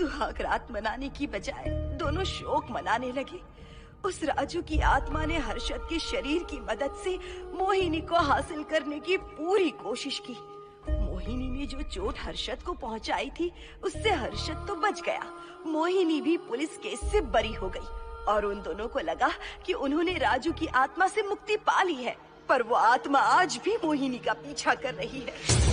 सुहाग रात मनाने की बजाय दोनों शोक मनाने लगे। उस राजू की आत्मा ने हर्षद के शरीर की मदद से मोहिनी को हासिल करने की पूरी कोशिश की। मोहिनी ने जो चोट हर्षद को पहुंचाई थी, उससे हर्षद तो बच गया, मोहिनी भी पुलिस केस से बरी हो गई और उन दोनों को लगा कि उन्होंने राजू की आत्मा से मुक्ति पा ली है, पर वो आत्मा आज भी मोहिनी का पीछा कर रही है।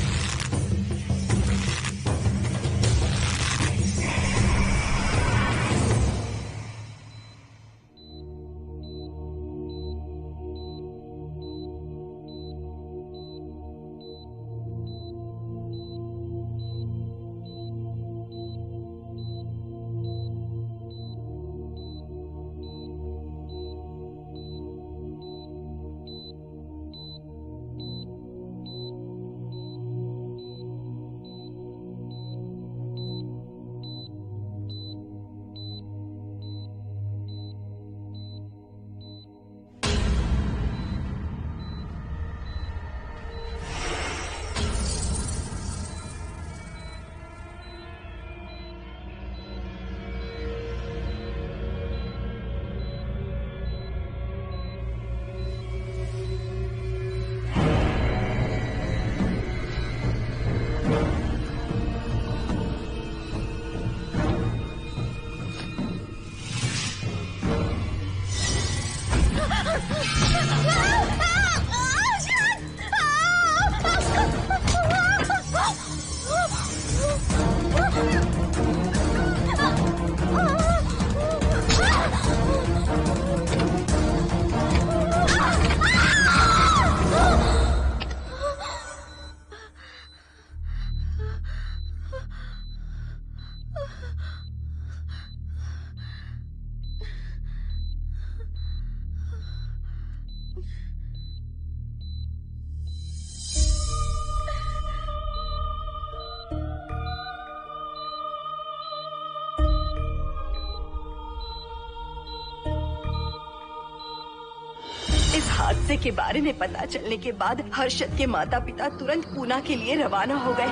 इस हादसे के बारे में पता चलने के बाद हर्षद के माता पिता तुरंत पूना के लिए रवाना हो गए।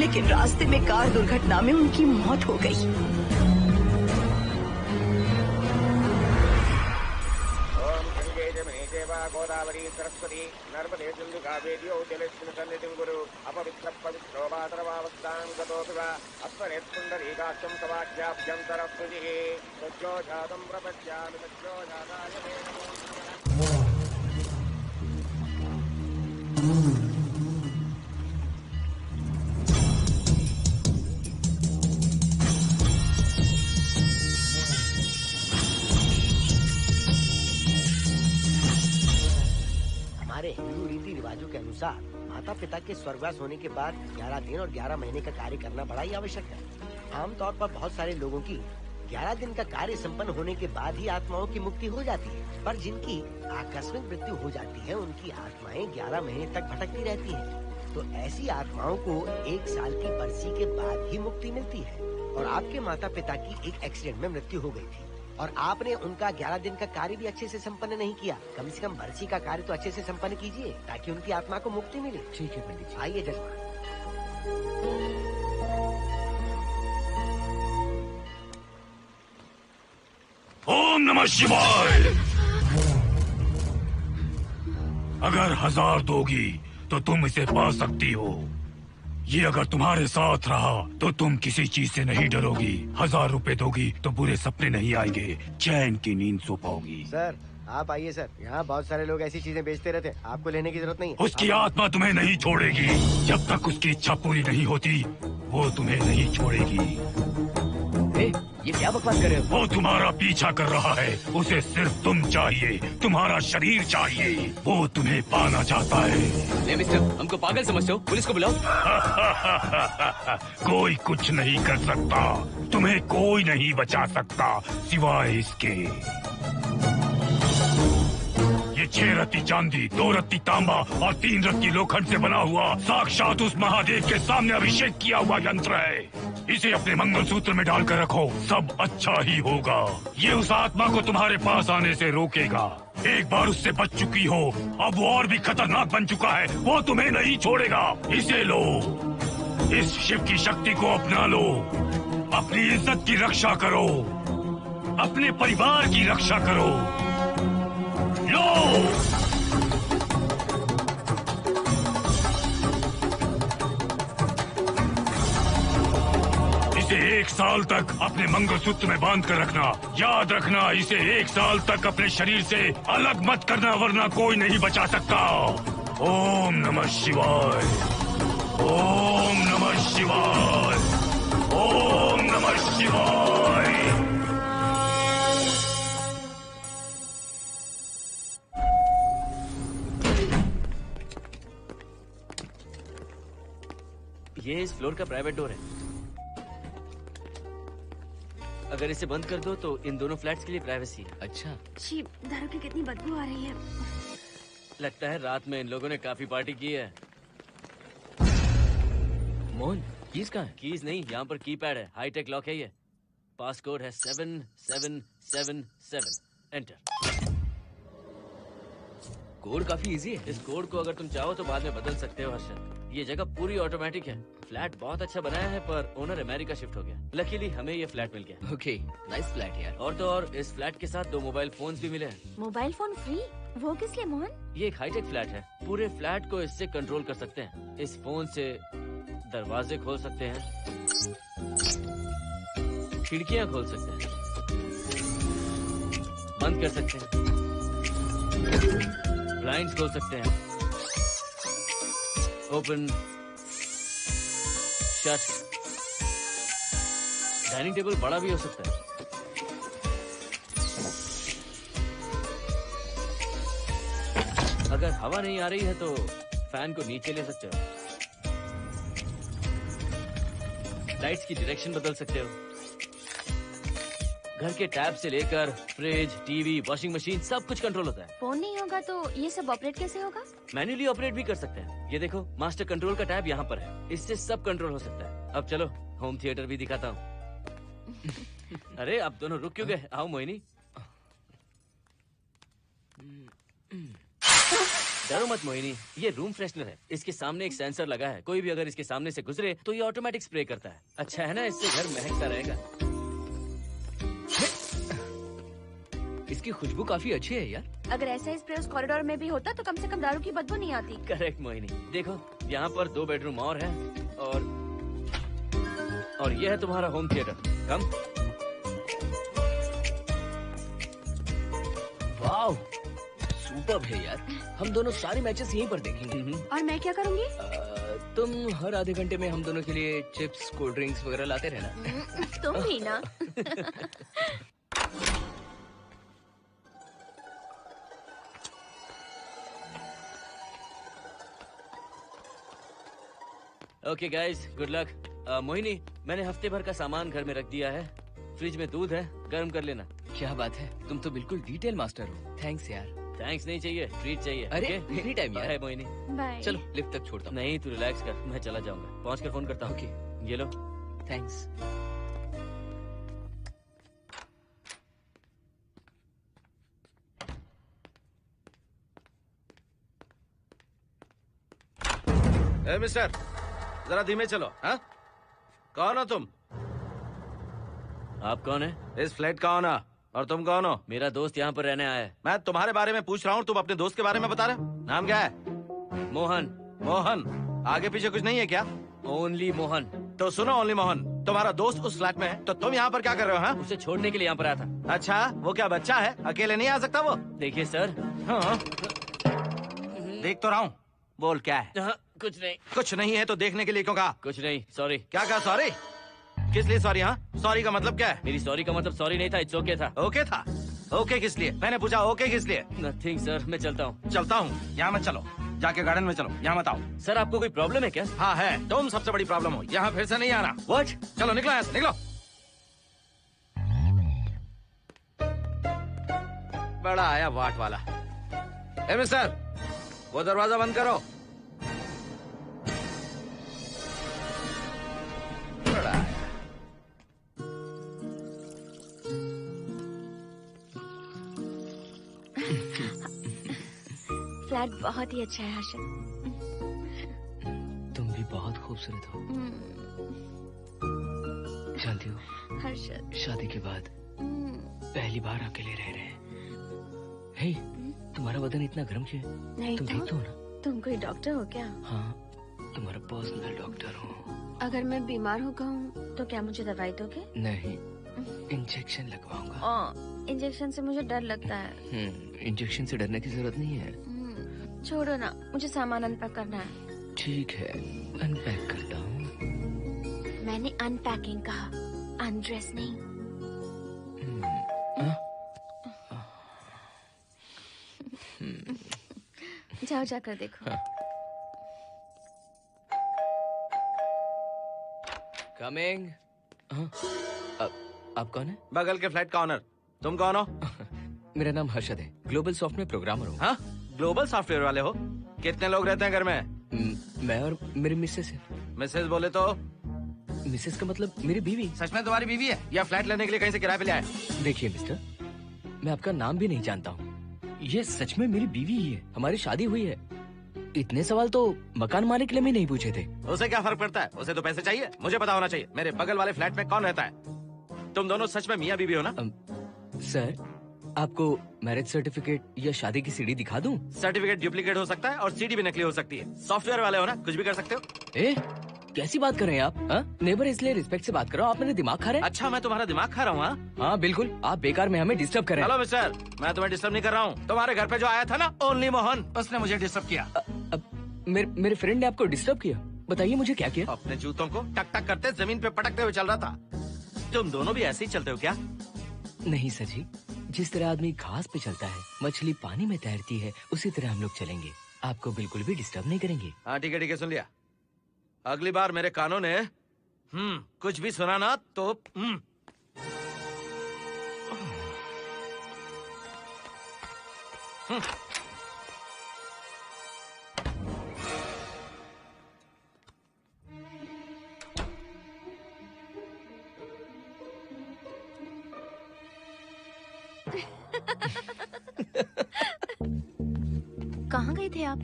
लेकिन रास्ते में कार दुर्घटना में उनकी मौत हो गई। गोदावरी सरस्वती नर्मदे सिंधु कावेर्यो जलेस्मिन् सन्निधिं कुरु अपवित्र पवित्रो वातरवावस्थां गतोऽपि वा अस्मरेत्पुण्डरीकाक्षं तवाख्याभ्यन्तरः स्तुतिः सज्जो जातं प्रपश्यामि सज्जो जाताय मे नमो नमः। हिंदू रीति रिवाजों के अनुसार माता पिता के स्वर्गवास होने के बाद 11 दिन और 11 महीने का कार्य करना बड़ा ही आवश्यक है। आमतौर पर बहुत सारे लोगों की 11 दिन का कार्य संपन्न होने के बाद ही आत्माओं की मुक्ति हो जाती है, पर जिनकी आकस्मिक मृत्यु हो जाती है उनकी आत्माएं 11 महीने तक भटकती रहती हैं। तो ऐसी आत्माओं को 1 साल की बरसी के बाद ही मुक्ति मिलती है। और आपके माता पिता की एक एक्सीडेंट में मृत्यु हो गई थी और आपने उनका 11 दिन का कार्य भी अच्छे से संपन्न नहीं किया। कम से कम बरसी का कार्य तो अच्छे से संपन्न कीजिए ताकि उनकी आत्मा को मुक्ति मिले। ठीक है पंडित जी। आइए जजमान। ओम नमः शिवाय। अगर 1000 दोगी तो तुम इसे पा सकती हो। ये अगर तुम्हारे साथ रहा तो तुम किसी चीज से नहीं डरोगी। 1000 रुपए दोगी तो बुरे सपने नहीं आएंगे, चैन की नींद सो पाओगी। सर आप आइए सर, यहाँ बहुत सारे लोग ऐसी चीजें बेचते रहते हैं, आपको लेने की जरूरत नहीं है। उसकी आत्मा तुम्हें नहीं छोड़ेगी। जब तक उसकी इच्छा पूरी नहीं होती वो तुम्हें नहीं छोड़ेगी। ये क्या बकवास कर रहे हो? वो तुम्हारा पीछा कर रहा है, उसे सिर्फ तुम चाहिए, तुम्हारा शरीर चाहिए, वो तुम्हें पाना चाहता है। मिस्टर, हमको पागल समझते हो? पुलिस को बुलाओ। कोई कुछ नहीं कर सकता, तुम्हें कोई नहीं बचा सकता सिवाय इसके। ये 6 रत्ती चांदी, 2 रत्ती तांबा और 3 रत्ती लोखंड से बना हुआ साक्षात उस महादेव के सामने अभिषेक किया हुआ यंत्र है। इसे अपने मंगलसूत्र में डालकर रखो, सब अच्छा ही होगा। ये उस आत्मा को तुम्हारे पास आने से रोकेगा। एक बार उससे बच चुकी हो, अब वो और भी खतरनाक बन चुका है। वो तुम्हें नहीं छोड़ेगा। इसे लो, इस शिव की शक्ति को अपना लो। अपनी इज्जत की रक्षा करो, अपने परिवार की रक्षा करो। लो, इसे 1 साल तक अपने मंगलसूत्र में बांध कर रखना। याद रखना, इसे 1 साल तक अपने शरीर से अलग मत करना, वरना कोई नहीं बचा सकता। ओम नमः शिवाय, ओम नमः शिवाय, ओम नमः शिवाय। ये इस फ्लोर का प्राइवेट डोर है। अगर इसे बंद कर दो तो इन दोनों फ्लैट्स के लिए प्राइवेसी है। अच्छा, छी, दारू की कितनी बदबू आ रही है। लगता है रात में इन लोगों ने काफी पार्टी की है। मोहन, कीज कहाँ है? कीज नहीं, यहाँ पर कीपैड है। हाईटेक लॉक है ये। पासकोड है 7777। एंटर। कोड काफी इजी है। इस कोड को अगर तुम चाहो तो बाद में बदल सकते हो हर्षद। ये जगह पूरी ऑटोमेटिक है। फ्लैट बहुत अच्छा बनाया है, पर ओनर अमेरिका शिफ्ट हो गया। लकीली हमें ये फ्लैट मिल गया। ओके, नाइस फ्लैट यार। और तो और इस फ्लैट के साथ 2 मोबाइल फोन्स भी मिले हैं। Mobile phone free? वो किस लिए मोहन? ये एक हाईटेक फ्लैट है। पूरे फ्लैट को इससे कंट्रोल कर सकते हैं। इस फोन से दरवाजे खोल सकते हैं, खिड़कियां खोल सकते हैं, बंद कर सकते हैं, ब्लाइंड्स खोल सकते हैं, ओपन, शट। डाइनिंग टेबल बड़ा भी हो सकता है। अगर हवा नहीं आ रही है तो फैन को नीचे ले सकते हो। लाइट्स की डायरेक्शन बदल सकते हो। घर के टैब से लेकर फ्रिज, टीवी, वॉशिंग मशीन सब कुछ कंट्रोल होता है। फोन नहीं होगा तो ये सब ऑपरेट कैसे होगा? मैन्युअली ऑपरेट भी कर सकते हैं। ये देखो, मास्टर कंट्रोल का टैब यहाँ पर है। इससे सब कंट्रोल हो सकता है। अब चलो होम थिएटर भी दिखाता हूँ। अरे आप दोनों रुक क्यों गए? आओ मोहिनी। डरो मत मोहिनी, ये रूम फ्रेशनर है। इसके सामने एक सेंसर लगा है। कोई भी अगर इसके सामने से गुजरे तो ये ऑटोमेटिक स्प्रे करता है। अच्छा है ना, इससे घर महकता रहेगा। इसकी खुशबू काफी अच्छी है यार। अगर ऐसा स्प्रे उस कॉरिडोर में भी होता तो कम से कम दारू की बदबू नहीं आती। करेक्ट मोहिनी। देखो, यहाँ पर 2 बेडरूम और है और ये है तुम्हारा होम थिएटर। कम। वाओ, सुपर्ब है यार। हम दोनों सारे मैचेस यहीं पर देखेंगे। और मैं क्या करूँगी? तुम हर आधे घंटे में हम दोनों के लिए चिप्स, कोल्ड ड्रिंक्स वगैरह लाते रहना। तुम भी ना। Okay guys, good luck. Mohini, मैंने हफ्ते भर का सामान घर में रख दिया है। फ्रिज में दूध है, गर्म कर लेना। क्या बात है, तुम तो बिल्कुल डिटेल मास्टर हो। थैंक्स यार। थैंक्स नहीं चाहिए, ट्रीट चाहिए। अरे okay? एनी टाइम यार। बाय मोहिनी। बाय। चलो लिफ्ट तक छोड़ता हूँ। नहीं, तू रिलैक्स कर, मैं चला जाऊंगा। पहुंच कर फोन करता हूँ। ओके। ये लो। थैंक्स। ए मिस्टर, जरा धीमे चलो। हाँ, कौन हो तुम? आप कौन है? इस फ्लैट का ओनर। और तुम कौन हो? मेरा दोस्त यहाँ पर रहने आया है। मैं तुम्हारे बारे में पूछ रहा हूँ, तुम अपने दोस्त के बारे में बता रहे हो। नाम क्या है? मोहन। मोहन? आगे पीछे कुछ नहीं है क्या? ओनली मोहन। तो सुनो ओनली मोहन, तुम्हारा दोस्त उस फ्लैट में है, तो तुम यहाँ पर क्या कर रहे हो? हाँ, उसे छोड़ने के लिए यहाँ पर आया था। अच्छा, वो क्या बच्चा है? अकेले नहीं आ सकता वो? देखिए सर। हाँ, देख तो रहा हूँ। बोल क्या है? हाँ, कुछ नहीं। कुछ नहीं है तो देखने के लिए क्यों कहा? कुछ नहीं, सॉरी। क्या कहा? सॉरी? किस लिए सॉरी? हाँ, सॉरी का मतलब क्या है? मेरी सॉरी का मतलब सॉरी नहीं था, इट्स ओके था। ओके था? ओके किस लिए? मैंने पूछा ओके किस लिए? नथिंग सर, मैं चलता हूँ। चलता हूँ? यहाँ मत चलो, जाके गार्डन में चलो। यहाँ मत आओ। सर, आपको कोई प्रॉब्लम है क्या? हाँ है, तुम सबसे बड़ी प्रॉब्लम हो। यहाँ फिर से नहीं आना। व्हाट? चलो निकलो यहाँ से, निकलो। बड़ा आया वाट वाला। ए मिस्टर, वो दरवाजा बंद करो। बड़ा आया। फ्लैट बहुत ही अच्छा है हर्षद। तुम भी बहुत खूबसूरत हो। जानती हो हर्षद, शादी के बाद पहली बार अकेले रह रहे हैं। हे, तुम्हारा बदन इतना गर्म क्यों है? नहीं तुम ठीक तो हो ना? तुम कोई डॉक्टर हो क्या? हाँ, तुम्हारा पर्सनल डॉक्टर हूँ। अगर मैं बीमार हो गऊँ तो क्या मुझे दवाई दोगे? नहीं, इंजेक्शन लगवाऊंगा। इंजेक्शन से मुझे डर लगता है। इंजेक्शन से डरने की जरूरत नहीं है। छोड़ो ना, मुझे सामान अनपैक करना है। ठीक है, अनपैक करता हूँ। मैंने अनपैकिंग कहा, अनड्रेस नहीं। जाओ जाकर देखो। कमिंग। आप कौन है? बगल के फ्लैट का ऑनर। तुम कौन हो? मेरा नाम हर्षद है, ग्लोबल सॉफ्टवेयर प्रोग्रामर हूँ। हाँ, ग्लोबल सॉफ्टवेयर वाले हो? कितने लोग रहते हैं घर में? मैं और मेरी मिसेस है। मिसेस बोले तो? मिसेस का मतलब मेरी बीवी। सच में तुम्हारी बीवी है या फ्लैट लेने के लिए कहीं से किराए पे ले आए? देखिए मिस्टर, मैं आपका नाम भी नहीं जानता हूँ। ये सच में मेरी बीवी ही है, हमारी शादी हुई है। इतने सवाल तो मकान मालिक ने भी नहीं पूछे थे। उसे क्या फर्क पड़ता है? उसे तो पैसे चाहिए, मुझे पता होना चाहिए। मेरे बगल वाले फ्लैट में कौन रहता है? तुम दोनों सच में मियाँ बीवी हो ना? सर, आपको मैरिज सर्टिफिकेट या शादी की सीडी दिखा दूं? सर्टिफिकेट डुप्लीकेट हो सकता है और सीडी भी नकली हो सकती है। सॉफ्टवेयर वाले हो ना, कुछ भी कर सकते हो। कैसी बात कर रहे हैं आप? नेबर, इसलिए रिस्पेक्ट से बात कर रहा हूँ। आप मेरे दिमाग खा रहे हैं? अच्छा, मैं तुम्हारा दिमाग खा रहा हूँ? हाँ बिल्कुल, आप बेकार में हमें डिस्टर्ब कर रहे हैं। हेलो मिस्टर, मैं तुम्हें डिस्टर्ब नहीं कर रहा हूँ। तुम्हारे घर पे जो आया था ना, ओनली मोहन, उसने मुझे डिस्टर्ब किया। मेरे फ्रेंड ने आपको डिस्टर्ब किया? बताइए मुझे क्या किया? अपने जूतों को टक टक करते जमीन पे पटकते हुए चल रहा था। तुम दोनों भी ऐसे ही चलते हो क्या? नहीं सर जी, जिस तरह आदमी घास पे चलता है, मछली पानी में तैरती है, उसी तरह हम लोग चलेंगे। आपको बिल्कुल भी डिस्टर्ब नहीं करेंगे। हाँ ठीक है, सुन लिया। अगली बार मेरे कानों ने कुछ भी सुना ना तो कहाँ गए थे आप?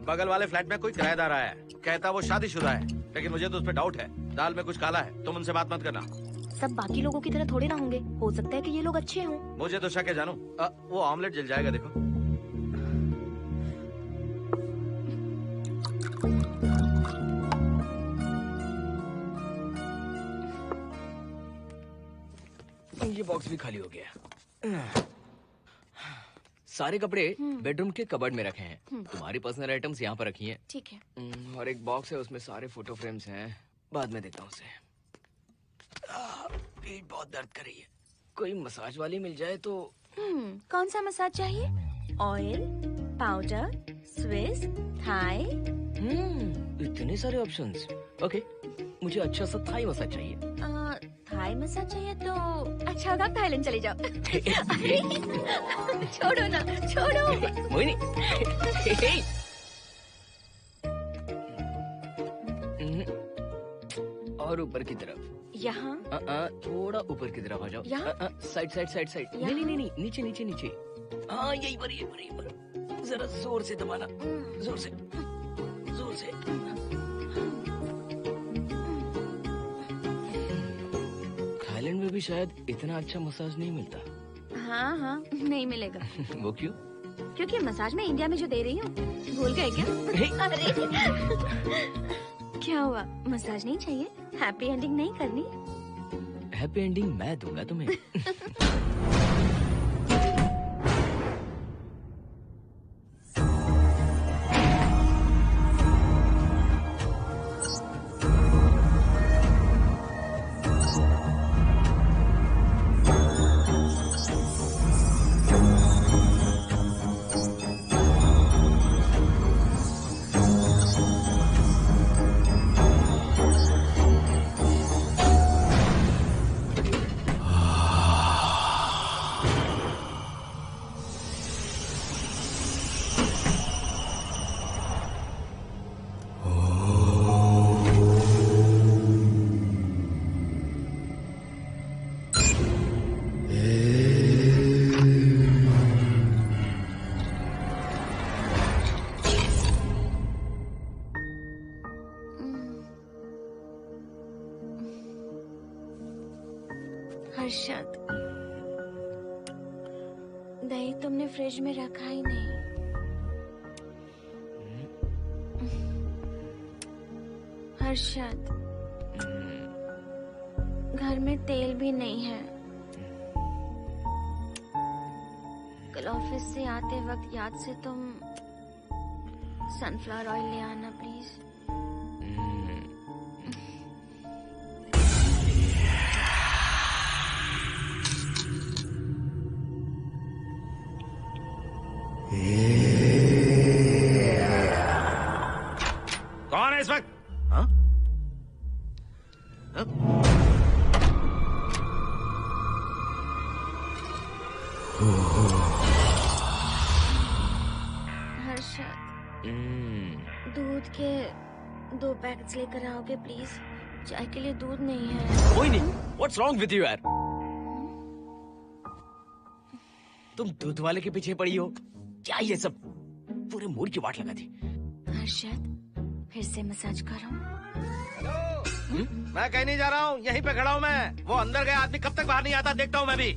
बगल वाले फ्लैट में कोई किराएदार आया है, कहता वो शादीशुदा है, लेकिन मुझे तो उस पर डाउट है। दाल में कुछ काला है, तुम उनसे बात मत करना। सब बाकी लोगों की तरह थोड़े ना होंगे, हो सकता है कि ये लोग अच्छे हों। मुझे तो शक है जानू। वो ऑमलेट जल जाएगा, देखो। ये बॉक्स भी खाली हो गया। सारे कपड़े बेडरूम के कबर्ड में रखे हैं। तुम्हारी पर्सनल आइटम्स यहाँ पर रखी हैं। ठीक है। और एक बॉक्स है, उसमें सारे फोटो फ्रेम्स हैं। बाद में देता हूँ उसे। पीठ बहुत दर्द कर रही है, कोई मसाज वाली मिल जाए तो। कौन सा मसाज चाहिए? Oil, powder, Swiss, Thai? इतने सारे ऑप्शंस। ओके, मुझे अच्छा सा थाई मसाज चाहिए। थाई मसाज चाहिए तो अच्छा होगा थाईलैंड चले जाओ। छोड़ो ना, छोड़ो। मोहिनी। और ऊपर की तरफ। यहाँ? थोड़ा ऊपर की तरफ आ जाओ। यहाँ? Side side side side. नहीं नहीं नहीं, नीचे नीचे नीचे। हाँ यही पर, यही पर, यही पर। जरा जोर से दबाना, जोर से, जोर से। थाईलैंड में भी शायद इतना अच्छा मसाज नहीं मिलता। हाँ हाँ, नहीं मिलेगा। वो क्यों? क्योंकि मसाज मैं इंडिया में जो दे रही हूँ, भूल गए क्या? अरे क्या हुआ, मसाज नहीं चाहिए? हैप्पी एंडिंग नहीं करनी? हैप्पी एंडिंग मैं दूंगा तुम्हें। हर्षद, दही तुमने फ्रिज में रखा ही नहीं। हर्षद, घर में तेल भी नहीं है। कल ऑफिस से आते वक्त याद से तुम सनफ्लावर ऑयल ले आना प्लीज। कौन है इस वक्त? हाँ? हाँ? हर्षद, दूध के 2 पैकेट्स लेकर आओगे प्लीज? चाय के लिए दूध नहीं है। कोई नहीं। What's wrong with you यार? तुम दूध वाले के पीछे पड़ी हो क्या? ये सब पूरे मूड की वाट लगा दी। हर्षद, फिर से मसाज करो। मैं कहीं नहीं जा रहा हूँ, यहीं पे खड़ा हूँ मैं। वो अंदर गया आदमी कब तक बाहर नहीं आता, देखता हूँ मैं भी।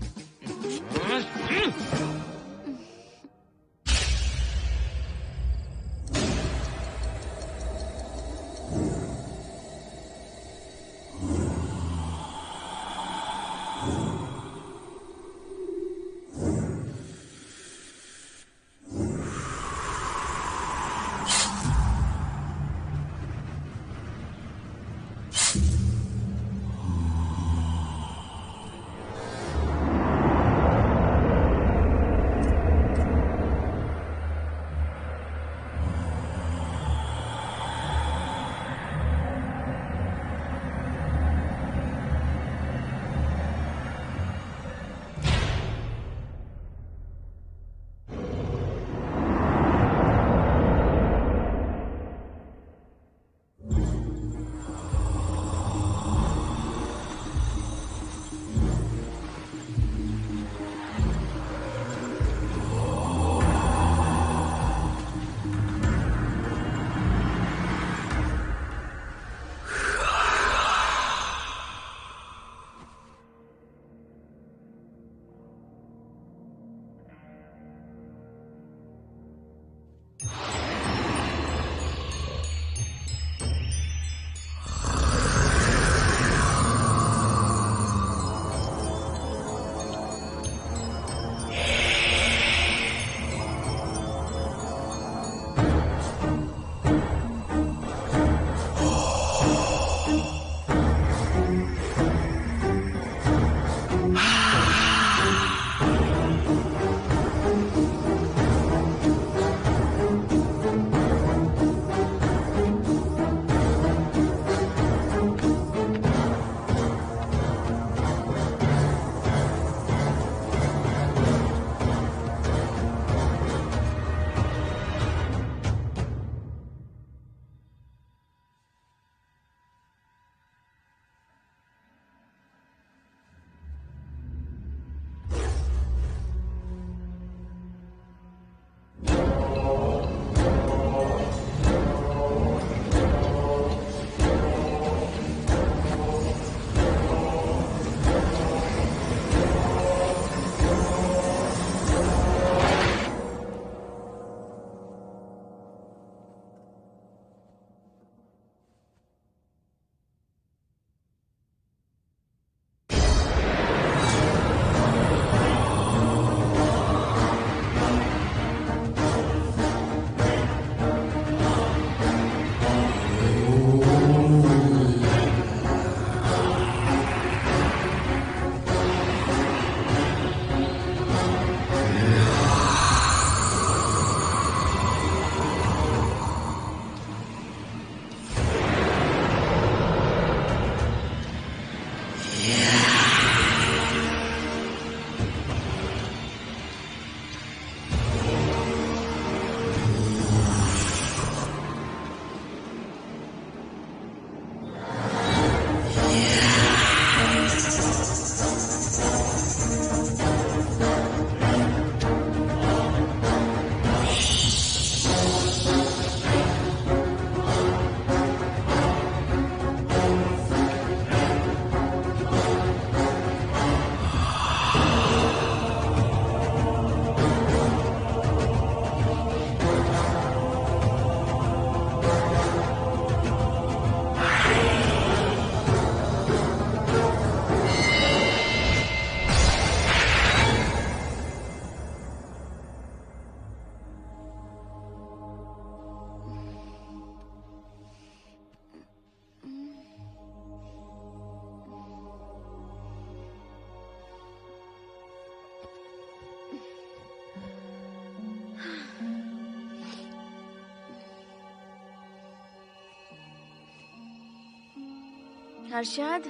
हर्षद,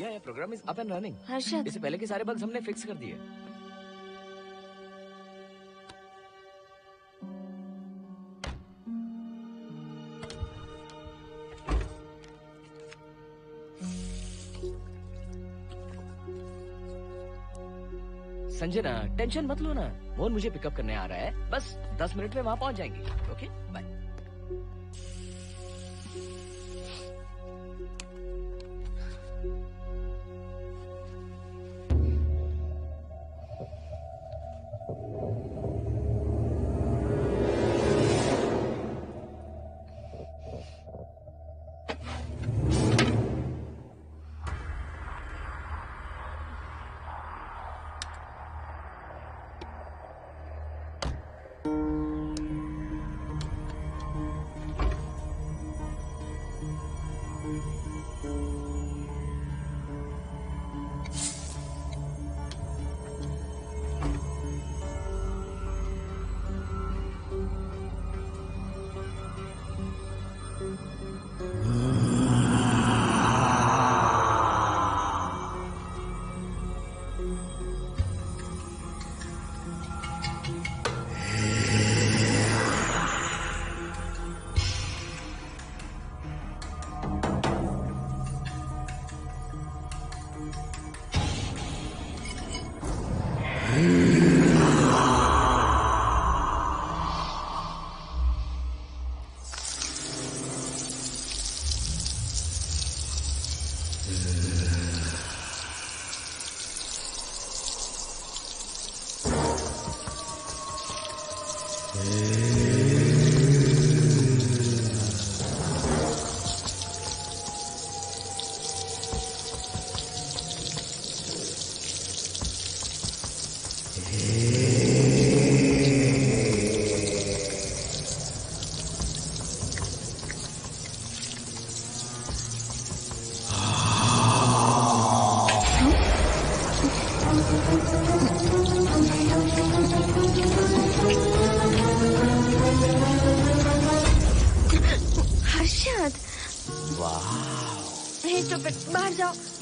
ये program is up and running. Harshad, इससे पहले के सारे बग्स हमने फिक्स कर दिए। संजना, टेंशन मत लो ना, मोहन मुझे पिकअप करने आ रहा है, बस 10 मिनट में वहां पहुंच जाएंगे। Okay bye.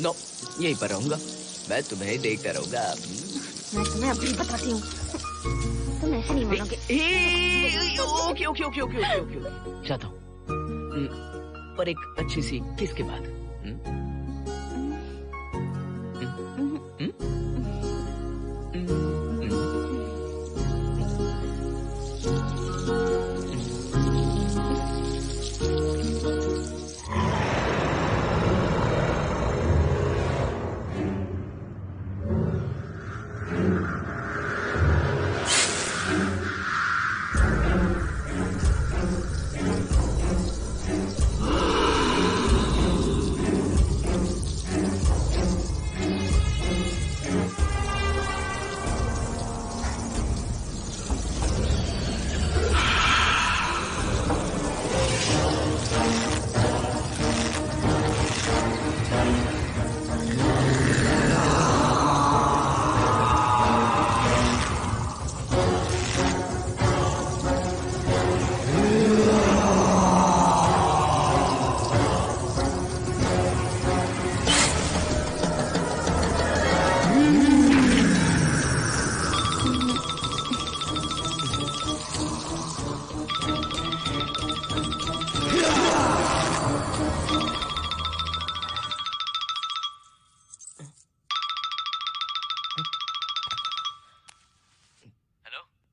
नो, यहीं पर रहूंगा, मैं तुम्हें देखता रहूंगा। मैं तुम्हें अभी बताती हूँ, तुम ऐसे नहीं मानोगे। Okay okay okay okay okay okay, चाहता हूँ, पर एक अच्छी सी किस के बाद।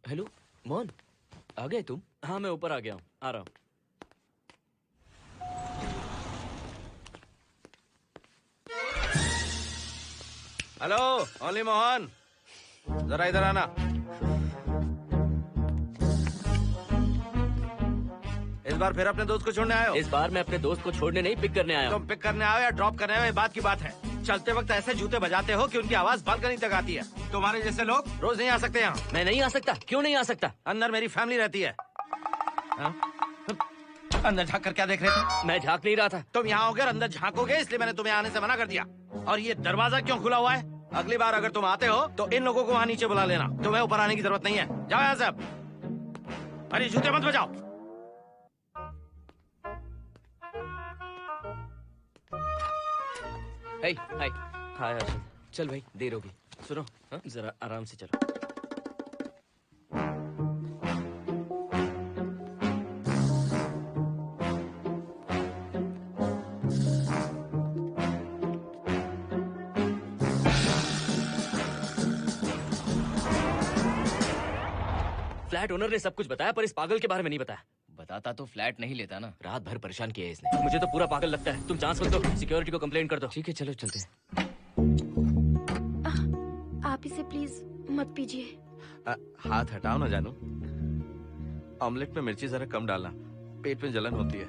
हेलो मोहन, आ गए तुम? हाँ मैं ऊपर आ गया हूँ, आ रहा हूँ। हेलो ओनली मोहन, जरा इधर आना। इस बार फिर अपने दोस्त को छोड़ने आए हो? इस बार मैं अपने दोस्त को छोड़ने नहीं, पिक करने आया हूँ। तुम पिक करने आओ या ड्रॉप करने आओ, ये बात की बात है। चलते वक्त ऐसे जूते बजाते हो कि उनकी आवाज बालकनी तक आती है। तुम्हारे जैसे लोग रोज नहीं आ सकते यहाँ। मैं नहीं आ सकता? क्यों नहीं आ सकता? अंदर मेरी फैमिली रहती है। अंदर झांक कर क्या देख रहे थे? मैं झांक नहीं रहा था। तुम यहाँ होकर अंदर झांकोगे, इसलिए मैंने तुम्हें आने से मना कर दिया। और ये दरवाजा क्यों खुला हुआ है? अगली बार अगर तुम आते हो तो इन लोगों को वहाँ नीचे बुला लेना, तुम्हें ऊपर आने की जरूरत नहीं है। जाओ यहाँ से अब। अरे जूते मत बजाओ। हाय हाय। हाय हर्षद। चल भाई, देर होगी। सुनो, जरा आराम से चलो। फ्लैट ओनर ने सब कुछ बताया पर इस पागल के बारे में नहीं बताया। बताता तो फ्लैट नहीं लेता ना। रात भर परेशान किया है इसने। मुझे तो पूरा पागल लगता है। तुम चांस मत दो, सिक्योरिटी को कंप्लेंट कर दो। ठीक है, चलो चलते हैं। आप इसे प्लीज मत पीजिए। हाथ हटाओ ना जानू। ऑमलेट में मिर्ची जरा कम डालना, पेट में जलन होती है।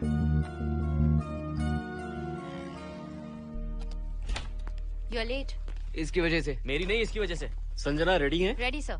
You're late. इसकी वजह से। मेरी नहीं, इसकी वजह से। संजना रेडी हैं? Ready, sir.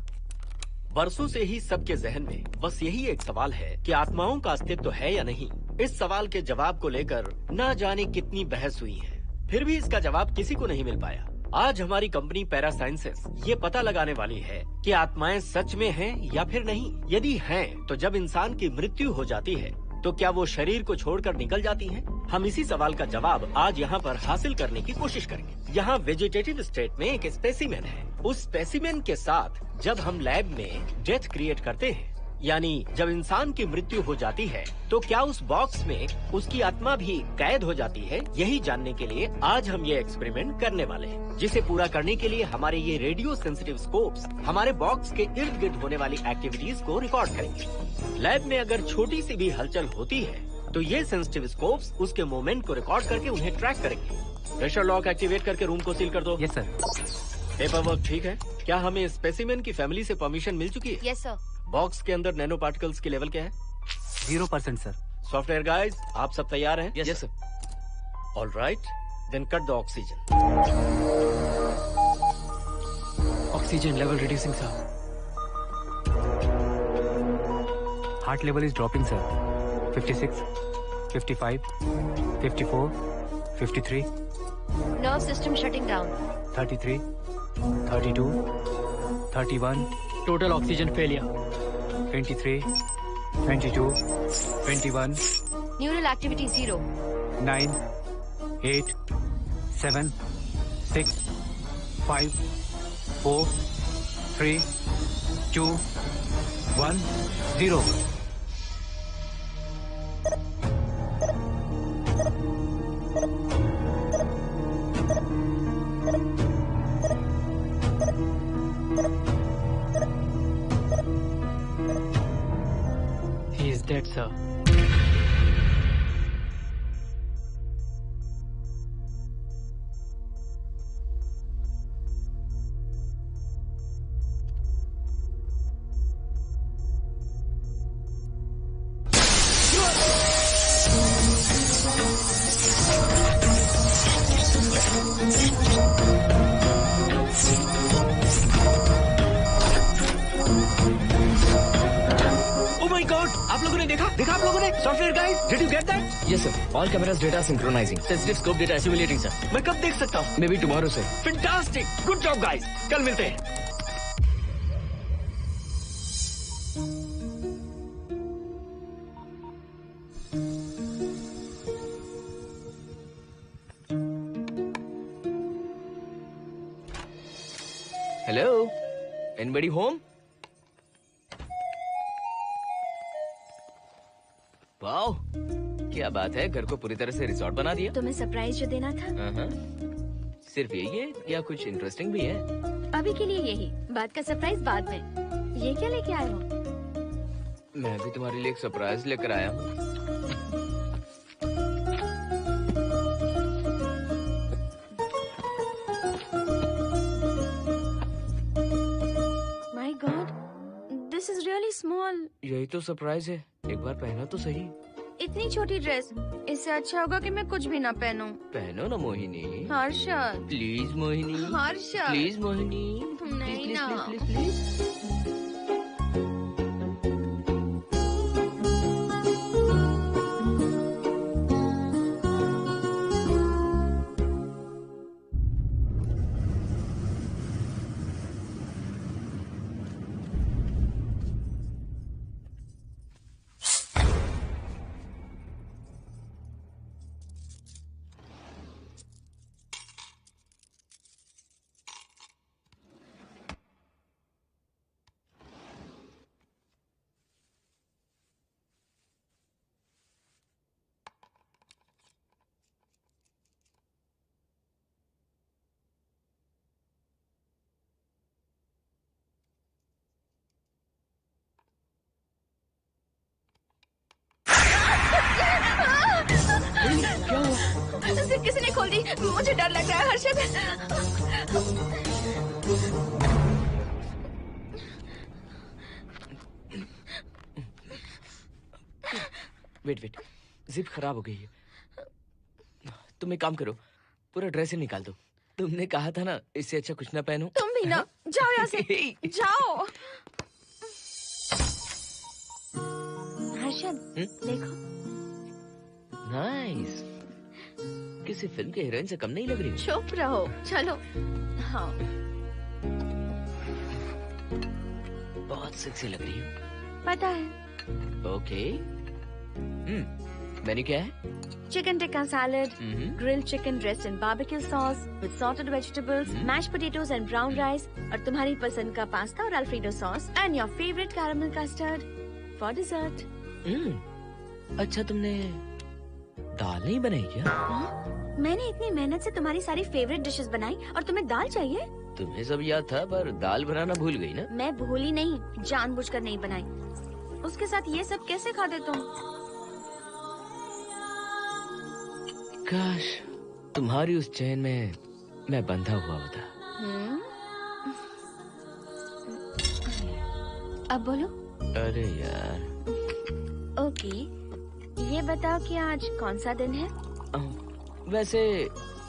बरसों से ही सबके जहन में बस यही एक सवाल है कि आत्माओं का अस्तित्व है या नहीं। इस सवाल के जवाब को लेकर ना जाने कितनी बहस हुई है, फिर भी इसका जवाब किसी को नहीं मिल पाया। आज हमारी कंपनी पैरा साइंसेस ये पता लगाने वाली है कि आत्माएं सच में हैं या फिर नहीं। यदि हैं, तो जब इंसान की मृत्यु हो जाती है तो क्या वो शरीर को छोड़कर निकल जाती हैं? हम इसी सवाल का जवाब आज यहाँ पर हासिल करने की कोशिश करेंगे। यहाँ वेजिटेटिव स्टेट में एक स्पेसिमेन है। उस स्पेसिमेन के साथ जब हम लैब में डेथ क्रिएट करते हैं, यानी जब इंसान की मृत्यु हो जाती है, तो क्या उस बॉक्स में उसकी आत्मा भी कैद हो जाती है? यही जानने के लिए आज हम ये एक्सपेरिमेंट करने वाले हैं, जिसे पूरा करने के लिए हमारे ये रेडियो सेंसिटिव स्कोप्स हमारे बॉक्स के इर्द गिर्द होने वाली एक्टिविटीज को रिकॉर्ड करेंगे। लैब में अगर छोटी सी भी हलचल होती है तो ये सेंसिटिव स्कोप्स उसके मूवमेंट को रिकॉर्ड करके उन्हें ट्रैक करेंगे। प्रेशर लॉक एक्टिवेट करके रूम को सील कर दो। Yes sir. पेपर वर्क ठीक है? क्या हमें स्पेसिमेन की फैमिली से परमिशन मिल चुकी है? Yes, sir. बॉक्स के अंदर नैनो पार्टिकल्स की लेवल क्या है? 0% सर। सॉफ्टवेयर गाइस, आप सब तैयार हैं? Yes sir. All right, then cut the oxygen. Oxygen level reducing sir. Heart level is dropping sir. 56, 55, 54, 53, Nerve system shutting down. 33, 32, 31. Total oxygen failure. 23, 22, 21, Neural activity 0. 9, 8, 7, 6, 5, 4, 3, 2, 1, 0. He is dead, sir. आप लोगों ने देखा आप लोगों ने? Software guys, did you get that? Yes sir. All cameras data synchronizing. Sensitive scope data assimilating sir. मैं कब देख सकता हूँ? Maybe tomorrow sir. Fantastic, good job guys, कल मिलते हैं। Hello? Anybody home? वाओ, क्या बात है, घर को पूरी तरह से रिसॉर्ट बना दिया। तुम्हें सरप्राइज जो देना था। सिर्फ यही है या कुछ इंटरेस्टिंग भी है? अभी के लिए यही, बाद का सरप्राइज बाद में। ये क्या लेके आए हो? मैं भी तुम्हारे लिए एक सरप्राइज लेकर आया हूँ। My God, this is really small. यही तो सरप्राइज है, एक बार पहना तो सही। इतनी छोटी ड्रेस, इससे अच्छा होगा कि मैं कुछ भी ना पहनूं। पहनो ना मोहिनी। हर्षद, प्लीज मोहिनी। हर्षद, प्लीज मोहिनी। नहीं ना। Please please please. किसी ने खोल दी। मुझे डर लग रहा है हर्षद। वेट, जिप खराब हो गई है। तुम एक काम करो, पूरा ड्रेस ही निकाल दो। तुमने कहा था ना इससे अच्छा कुछ ना पहनो। तुम भी ना, जाओ यहाँ से, जाओ। हर्षद, देखो। नाइस। किसी फिल्म के हीरोइन से कम नहीं लग रही। चुप रहो, चलो। हाँ, बहुत सेक्सी लग रही हो। पता है। ओके। मेन्यू क्या है? Chicken tikka salad, grilled chicken dressed in barbecue sauce with salted vegetables, mashed potatoes and brown rice, और तुम्हारी पसंद का पास्ता और alfredo sauce, and your favorite caramel custard for dessert. अच्छा, तुमने दाल नहीं बनाई क्या? मैंने इतनी मेहनत से तुम्हारी सारी फेवरेट डिशेस बनाई और तुम्हें दाल चाहिए? तुम्हें सब याद था पर दाल बनाना भूल गई ना? मैं भूली नहीं, जानबूझकर नहीं बनाई। उसके साथ ये सब कैसे खाते तुम? काश तुम्हारी उस चैन में मैं बंधा हुआ होता। अब बोलो। अरे यार। ओके, ये बताओ कि आज कौन सा दिन है? वैसे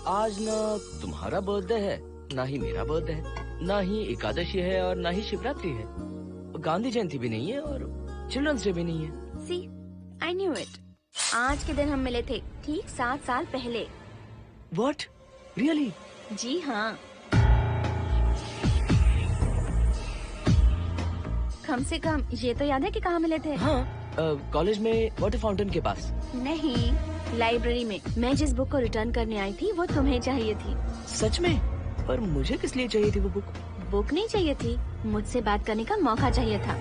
आज ना तुम्हारा बर्थडे है, ना ही मेरा बर्थडे है, ना ही एकादशी है और ना ही शिवरात्रि है, गांधी जयंती भी नहीं है और चिल्ड्रंस डे भी नहीं है। सी, आई न्यू इट। आज के दिन हम मिले थे ठीक 7 साल पहले। What? Really? जी हाँ। कम से कम ये तो याद है कि कहाँ मिले थे? हाँ, कॉलेज में वाटर फाउंटेन के पास। नहीं, लाइब्रेरी में। मैं जिस बुक को रिटर्न करने आई थी वो तुम्हें चाहिए थी। सच में? पर मुझे किस लिए चाहिए थी वो बुक? बुक नहीं चाहिए थी, मुझसे बात करने का मौका चाहिए था।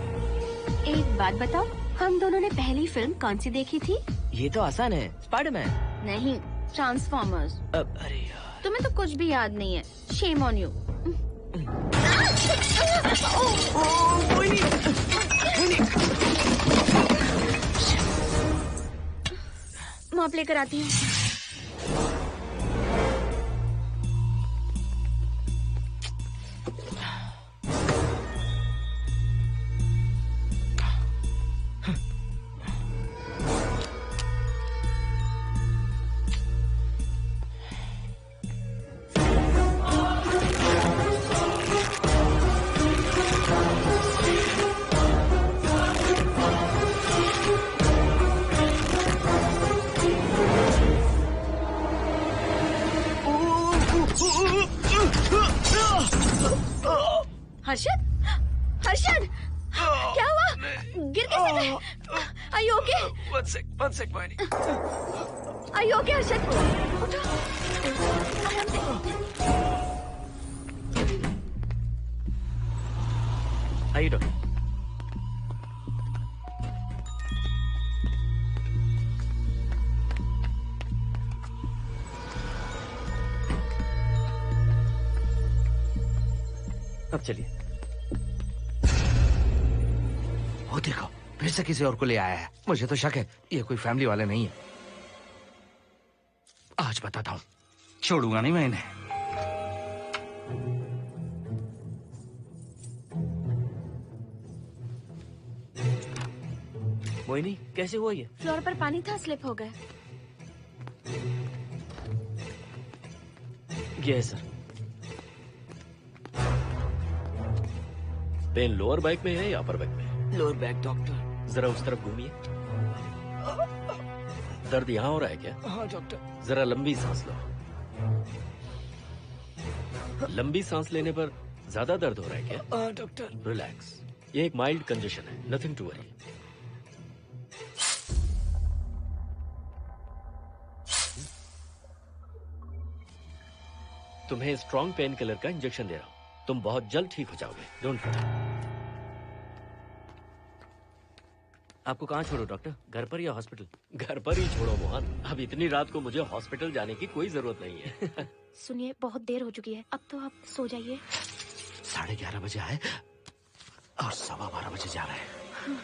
एक बात बताओ, हम दोनों ने पहली फिल्म कौन सी देखी थी? ये तो आसान है, स्पाइडरमैन। नहीं, ट्रांसफॉर्मर्स। अरे यार, तुम्हें तो कुछ भी याद नहीं है। Shame on you. मॉप लेकर आती हूँ। हर्षद, हर्षद, क्या हुआ? गिर कैसे गए? Are you okay? One sec, Moini. Are you okay, Harshad? उठो। आइए डॉक्टर। अब चलिए। वो देखो, फिर से किसी और को ले आया है। मुझे तो शक है ये कोई फैमिली वाले नहीं है। आज बताता हूँ, छोड़ूंगा नहीं मैं इन्हें। मोहिनी, कैसे हुआ ये? फ्लोर पर पानी था, स्लिप हो गए। ये है सर। पेन लोअर बैक में है या अपर बैक में? Lower back doctor. जरा उस तरफ घूमिए। दर्द यहाँ हो रहा है क्या? हाँ डॉक्टर। जरा लंबी सांस लो। लंबी सांस लेने पर ज्यादा दर्द हो रहा है क्या? हाँ डॉक्टर। रिलैक्स, ये एक माइल्ड कंजेशन है, नथिंग टू वरी। तुम्हें स्ट्रॉन्ग पेन किलर का इंजेक्शन दे रहा हूँ, तुम बहुत जल्द ठीक हो जाओगे। Don't worry. आपको कहाँ छोड़ो डॉक्टर, घर पर या हॉस्पिटल? घर पर ही छोड़ो मोहन, अब इतनी रात को मुझे हॉस्पिटल जाने की कोई जरूरत नहीं है। सुनिए, बहुत देर हो चुकी है, अब तो आप सो जाइए। 11:30 बजे आए और 12:15 बजे जा रहे हैं।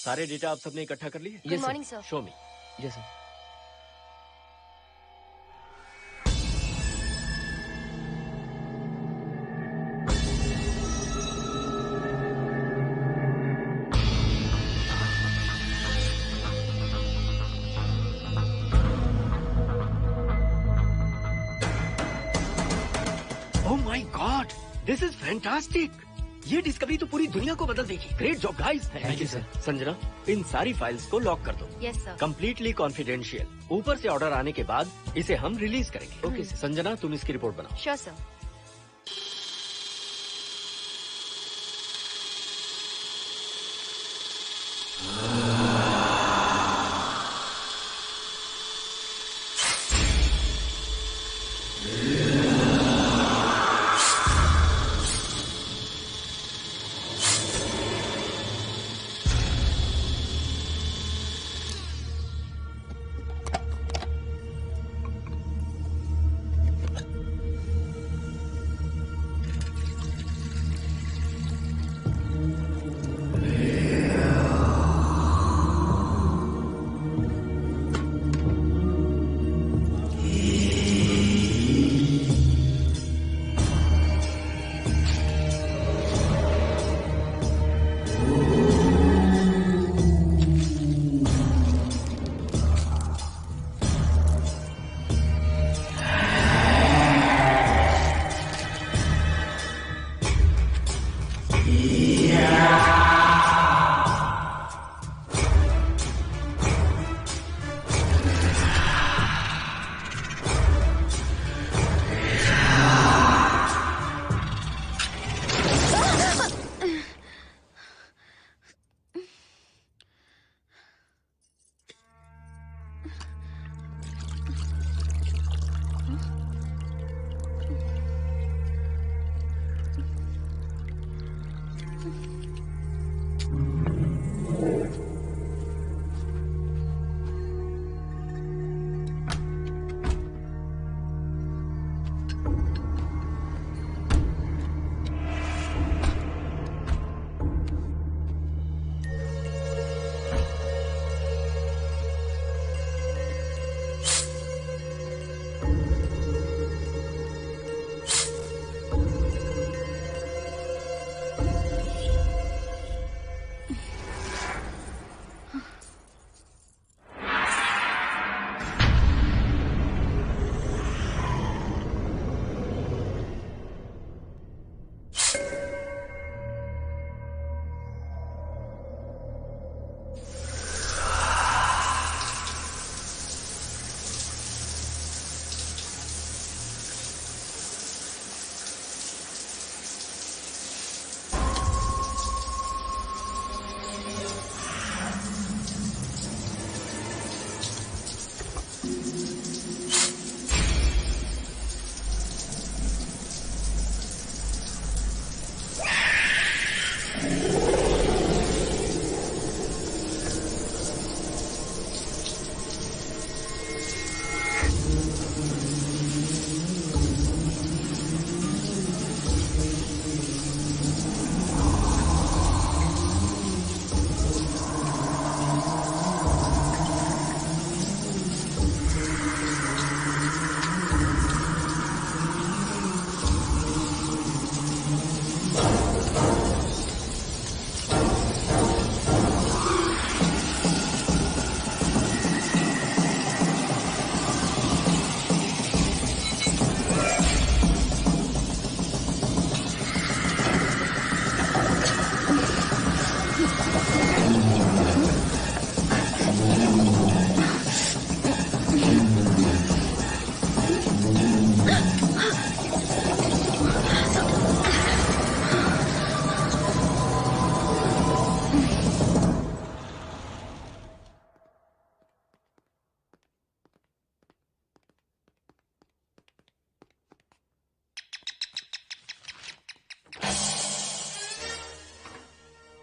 सारे डेटा आप सबने इकट्ठा कर लिए? Good morning sir. Show me. Yes sir. This is fantastic. ये डिस्कवरी तो पूरी दुनिया को बदल देगी। Great job guys. Thank you sir. Sanjana, इन सारी फाइल्स को लॉक कर दो। Yes sir. Completely confidential. ऊपर से ऑर्डर आने के बाद इसे हम रिलीज करेंगे। ओके संजना, तुम इसकी रिपोर्ट बनाओ। Sure sir.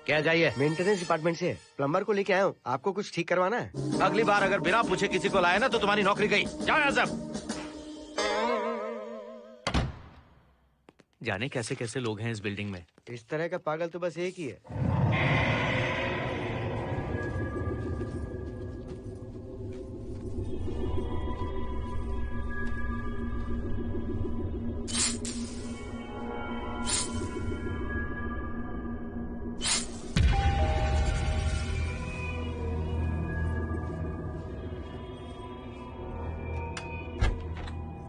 क्या चाहिए? मेंटेनेंस डिपार्टमेंट से प्लम्बर को लेके आया हूँ। आपको कुछ ठीक करवाना है? अगली बार अगर बिना पूछे किसी को लाए ना तो तुम्हारी नौकरी गई। जाओ यहाँ सब। जाने कैसे कैसे लोग हैं इस बिल्डिंग में। इस तरह का पागल तो बस एक ही है।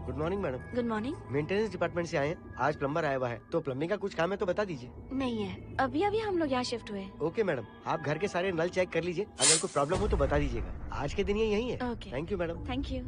Good morning madam. Good morning. Maintenance department से आए हैं। आज प्लम्बर आया हुआ है, तो प्लम्बिंग का कुछ काम है तो बता दीजिए। नहीं है, अभी अभी हम लोग यहाँ शिफ्ट हुए। ओके मैडम, आप घर के सारे नल चेक कर लीजिए, अगर कोई प्रॉब्लम हो तो बता दीजिएगा। आज के दिन ये यही है। Okay. Thank you madam. Thank you.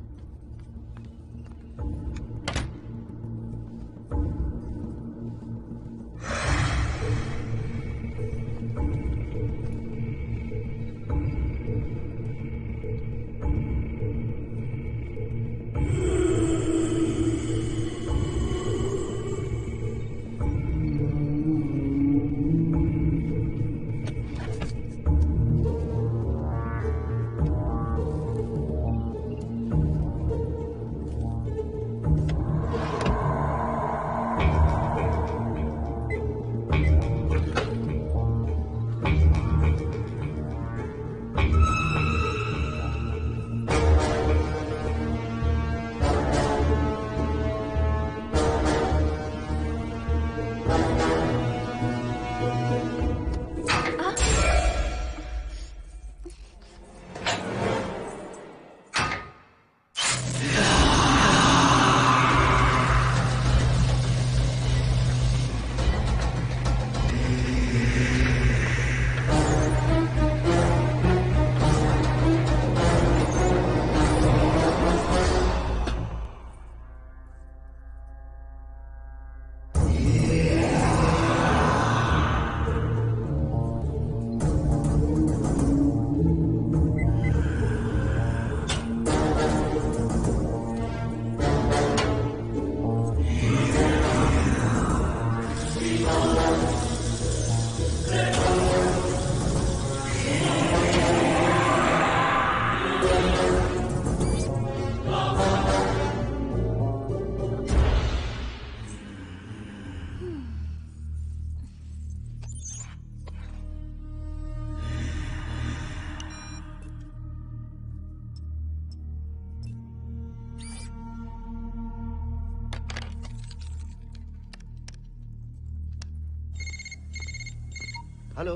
Hello,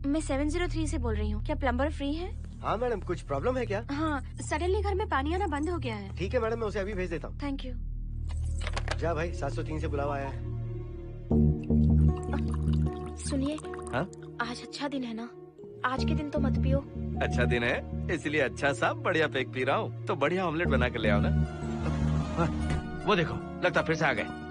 मैं 703 से बोल रही हूँ। क्या प्लम्बर फ्री है? हाँ मैडम, कुछ प्रॉब्लम है क्या? हाँ, सडनली घर में पानी आना बंद हो गया है। ठीक है मैडम, मैं उसे अभी भेज देता हूँ। Thank you. जा भाई, 703 से बुलावा आया है। सुनिए, हाँ? आज अच्छा दिन है ना? आज के दिन तो मत पियो। अच्छा दिन है, इसलिए अच्छा सा बढ़िया पेक पी रहा हूँ। तो बढ़िया ऑमलेट बना कर ले आओ ना। वो देखो, लगता फिर से आ गए।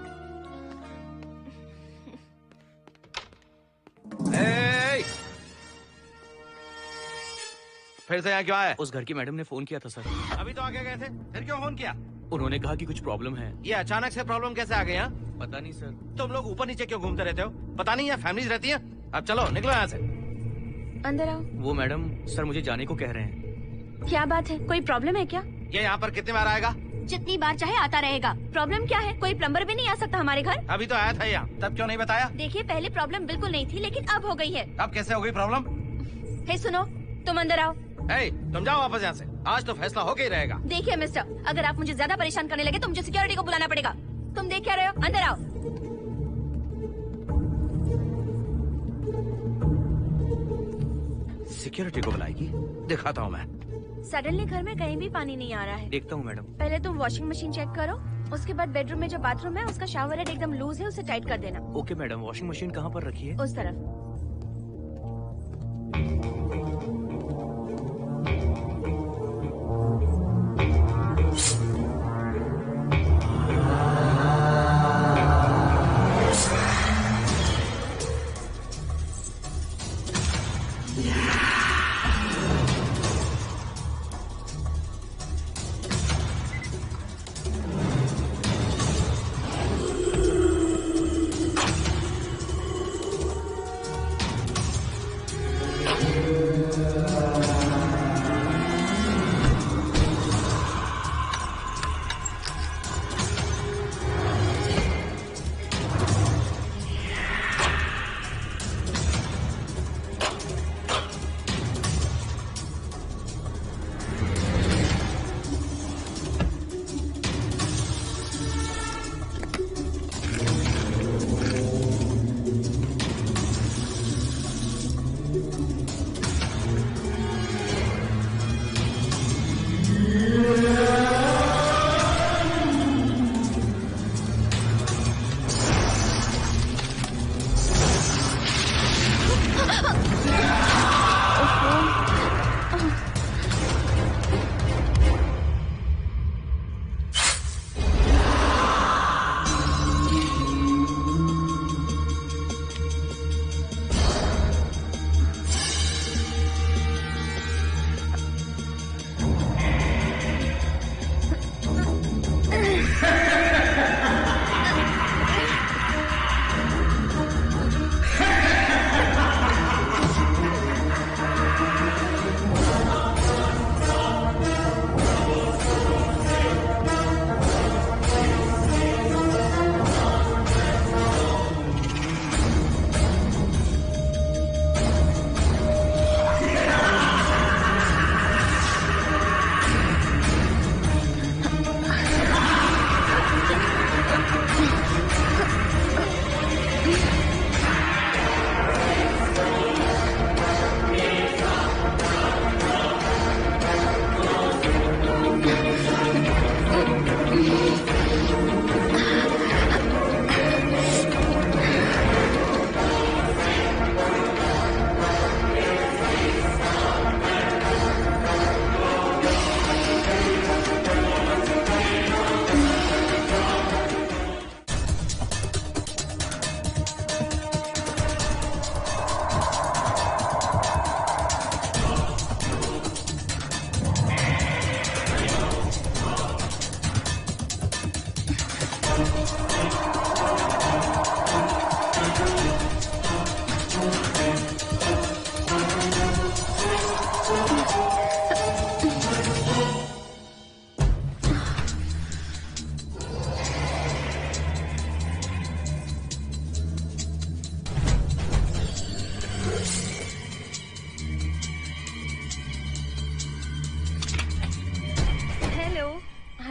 फिर से यहाँ क्यों आए? उस घर की मैडम ने फोन किया था सर। अभी तो आगे गए थे, फिर क्यों फोन किया? उन्होंने कहा कि कुछ प्रॉब्लम है। ये अचानक से प्रॉब्लम कैसे आ गई? यहाँ पता नहीं सर। तुम लोग ऊपर नीचे क्यों घूमते रहते हो? पता नहीं, यहाँ फैमिलीज रहती हैं। अब चलो निकलो यहाँ से। अंदर आओ। वो मैडम सर मुझे जाने को कह रहे हैं। क्या बात है, कोई प्रॉब्लम है क्या? ये यहाँ पर कितनी बार आएगा? जितनी बार चाहे आता रहेगा। प्रॉब्लम क्या है? कोई प्लम्बर भी नहीं आ सकता हमारे घर? अभी तो आया था यहाँ, तब क्यों नहीं बताया? देखिए, पहले प्रॉब्लम बिल्कुल नहीं थी, लेकिन अब हो गई है। अब कैसे हो गई प्रॉब्लम? हे सुनो, तुम अंदर आओ। तुम जाओ वापस यहाँ से। आज तो फैसला होके ही रहेगा। देखिए मिस्टर, अगर आप मुझे ज्यादा परेशान करने लगे तो मुझे सिक्योरिटी को बुलाना पड़ेगा। तुम देख क्या रहे हो? अंदर आओ। सिक्योरिटी को बुलाएगी? दिखाता हूँ मैं। सडनली घर में कहीं भी पानी नहीं आ रहा है। देखता हूँ मैडम। पहले तुम वॉशिंग मशीन चेक करो, उसके बाद बेडरूम में जो बाथरूम है उसका शावर हेड एकदम लूज है, उसे टाइट कर देना। ओके मैडम, वॉशिंग मशीन कहाँ पर रखी है? उस तरफ।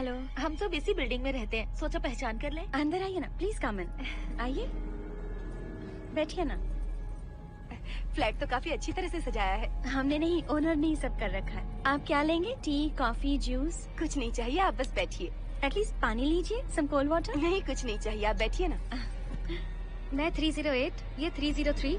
हेलो। हम सब इसी बिल्डिंग में रहते हैं, सोचा पहचान कर लें। अंदर आइए ना, प्लीज कम इन। आइए, बैठिए ना। फ्लैट तो काफी अच्छी तरह से सजाया है। हमने नहीं, ओनर ने ही सब कर रखा है। आप क्या लेंगे? T, coffee, juice? कुछ नहीं चाहिए, आप बस बैठिए। एटलीस्ट पानी लीजिए, सम कोल्ड वाटर। नहीं, कुछ नहीं चाहिए, आप बैठिए ना। मैं 308, ये 303,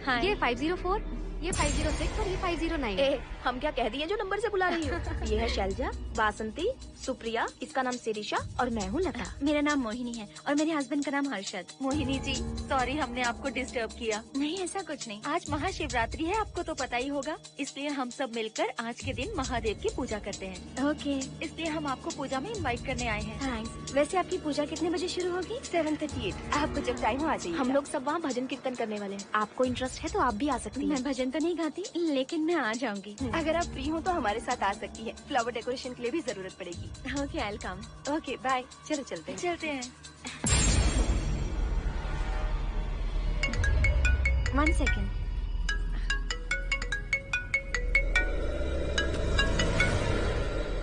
हाँ। ये 504, ये 506 और ये 509। हम क्या कह दिए जो नंबर से बुला रही हो? ये है शैलजा, बासंती, सुप्रिया, इसका नाम शिरीषा और मैं हूँ लता। मेरा नाम मोहिनी है और मेरे हस्बैंड का नाम हर्षद। मोहिनी जी, सॉरी हमने आपको डिस्टर्ब किया। नहीं, ऐसा कुछ नहीं। आज महाशिवरात्रि है, आपको तो पता ही होगा, इसलिए हम सब मिलकर आज के दिन महादेव की पूजा करते हैं। ओके, इसलिए हम आपको पूजा में इनवाइट करने आए हैं। थैंक्स। वैसे आपकी पूजा कितने बजे शुरू होगी? 7:38। आपको जब टाइम हो आ जाइए। हम लोग सब वहाँ भजन कीर्तन करने वाले हैं, आपको इंटरेस्ट है तो आप भी आ सकती हैं। मैं भजन तो नहीं गाती, लेकिन मैं आ जाऊंगी। अगर आप फ्री हो तो हमारे साथ आ सकती है। फ्लावर डेकोरेशन के लिए भी जरूरत पड़ेगी। Okay, I will come. Okay, bye. चलो चलते हैं। चलते हैं। 1 सेकेंड।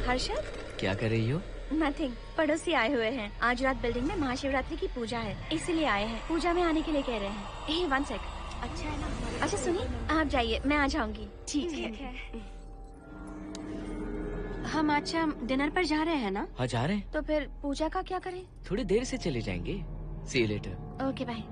हर्षद, क्या कर रही हो? नथिंग। पड़ोसी आए हुए हैं। आज रात बिल्डिंग में महाशिवरात्रि की पूजा है, इसीलिए आए हैं। पूजा में आने के लिए कह रहे हैं। 1 सेकेंड। अच्छा है ना? अच्छा सुनिए, आप जाइए, मैं आ जाऊंगी। ठीक है। हम अच्छा डिनर पर जा रहे हैं ना? हाँ जा रहे हैं। तो फिर पूजा का क्या करें? थोड़ी देर से चले जाएंगे। See you later. Okay, bye.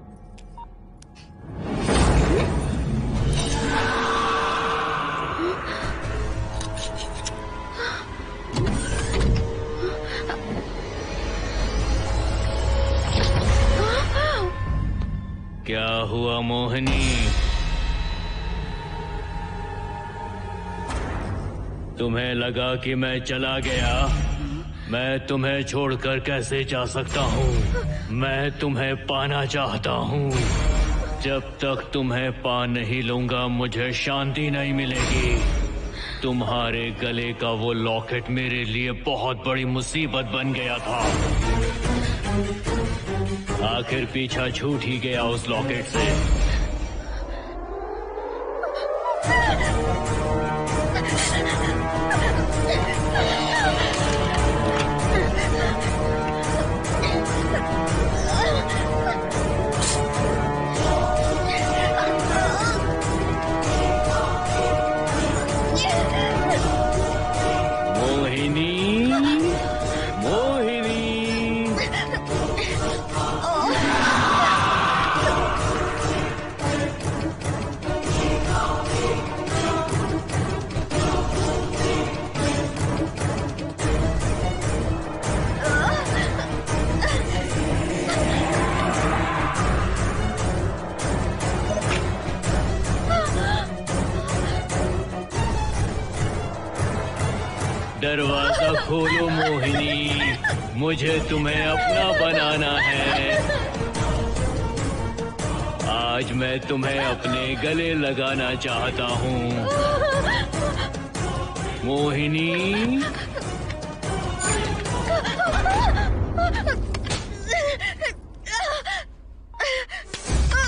क्या हुआ मोहिनी? तुम्हें लगा कि मैं चला गया? मैं तुम्हें छोड़कर कैसे जा सकता हूँ? मैं तुम्हें पाना चाहता हूँ। जब तक तुम्हें पा नहीं लूंगा मुझे शांति नहीं मिलेगी। तुम्हारे गले का वो लॉकेट मेरे लिए बहुत बड़ी मुसीबत बन गया था। आखिर पीछा छूट ही गया उस लॉकेट से। दरवाजा खोलो मोहिनी, मुझे तुम्हें अपना बनाना है। आज मैं तुम्हें अपने गले लगाना चाहता हूँ मोहिनी।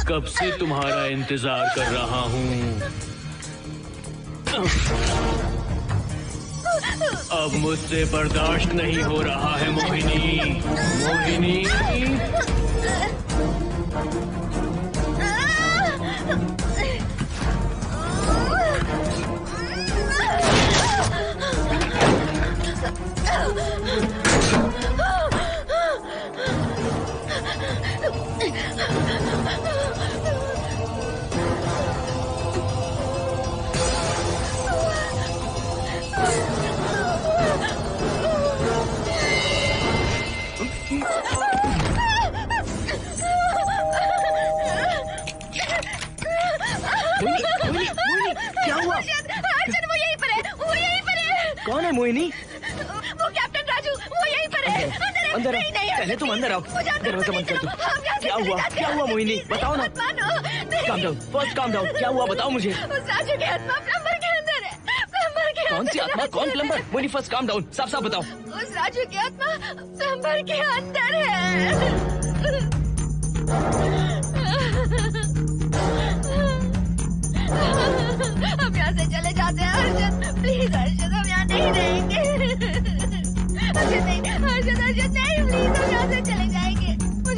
कब से तुम्हारा इंतजार कर रहा हूँ। अब मुझसे बर्दाश्त नहीं हो रहा है मोहिनी। मोहिनी क्या हुआ? अर्जुन, वो यहीं पर है, वो यहीं पर है। कौन है मोहिनी? वो कैप्टन राजू, वो यहीं पर है। अंदर नहीं, नहीं, पहले तुम अंदर आओ। दरवाजा बंद कर दो। क्या हुआ? क्या हुआ मोहिनी? बताओ ना। Calm down, first calm down. क्या हुआ बताओ मुझे। उस राजू की आत्मा प्लम्बर के अंदर है। प्लम्बर के कौन सी आत्मा? कौन plumber? Mohini first calm down, साफ साफ बताओ। उस राजू की आत्मा प्लम्बर के अंदर है। हम यहाँ से चले जाते हैं अर्जुन, प्लीज अर्जुन, हम यहाँ नहीं रहेंगे। अर्जुन नहीं,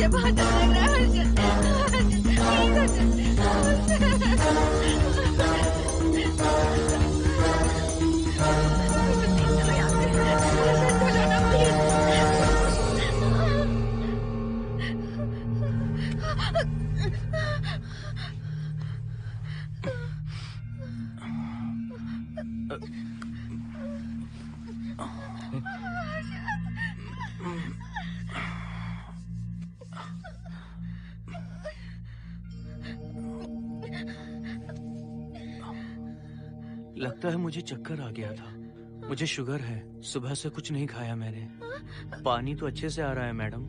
मुझे बहुत डर लग रहा है लगता है मुझे चक्कर आ गया था। मुझे शुगर है, सुबह से कुछ नहीं खाया मैंने। पानी तो अच्छे से आ रहा है मैडम।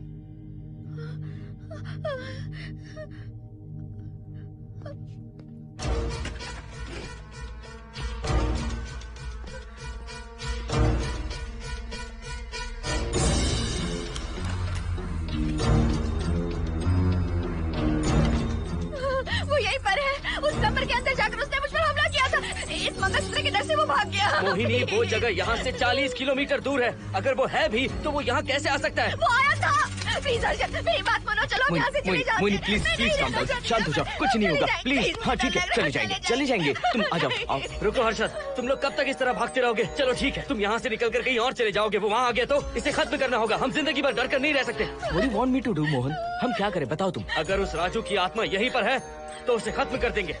वो यहीं पर है। उस कमरे के अंदर जाकर उसने मुझ पर हमला किया था। इस मंगलसूत्र के डर से वो भाग गया। मोहिनी, वो जगह यहाँ से 40 किलोमीटर दूर है। अगर वो है भी तो वो यहाँ कैसे आ सकता है? वो आया था। प्लीज अर्जुन, मेरी बात मानो, चलो हम यहाँ से चले जाते हैं। Mohini please please calm down, शांत हो जाओ, कुछ नहीं होगा प्लीज। हाँ ठीक है, चले जाएंगे। तुम आ जाओ, आओ। रुको हर्षद, तुम लोग कब तक इस तरह भागते रहोगे? चलो ठीक है, तुम यहाँ से निकल कर कहीं और चले जाओगे। वो वहाँ आ गया तो इसे खत्म करना होगा। हम जिंदगी भर डर कर नहीं रह सकते। What do you want me to do, Mohan? हम क्या करें बताओ तुम। अगर उस राजू की आत्मा यहीं पर है तो उसे खत्म कर देंगे।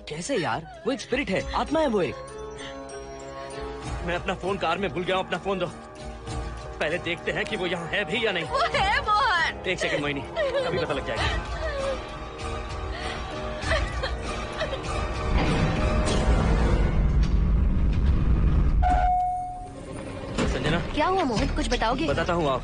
कैसे यार? वो एक स्पिरिट है, आत्मा है वो एक। मैं अपना फोन कार में भूल गया हूँ। अपना फोन दो। पहले देखते हैं कि वो यहाँ है भी या नहीं। वो है मोहन। एक सेकंड मोहिनी, अभी पता लग जाएगा। संजना, क्या हुआ मोहन, कुछ बताओगे? बताता हूँ आप।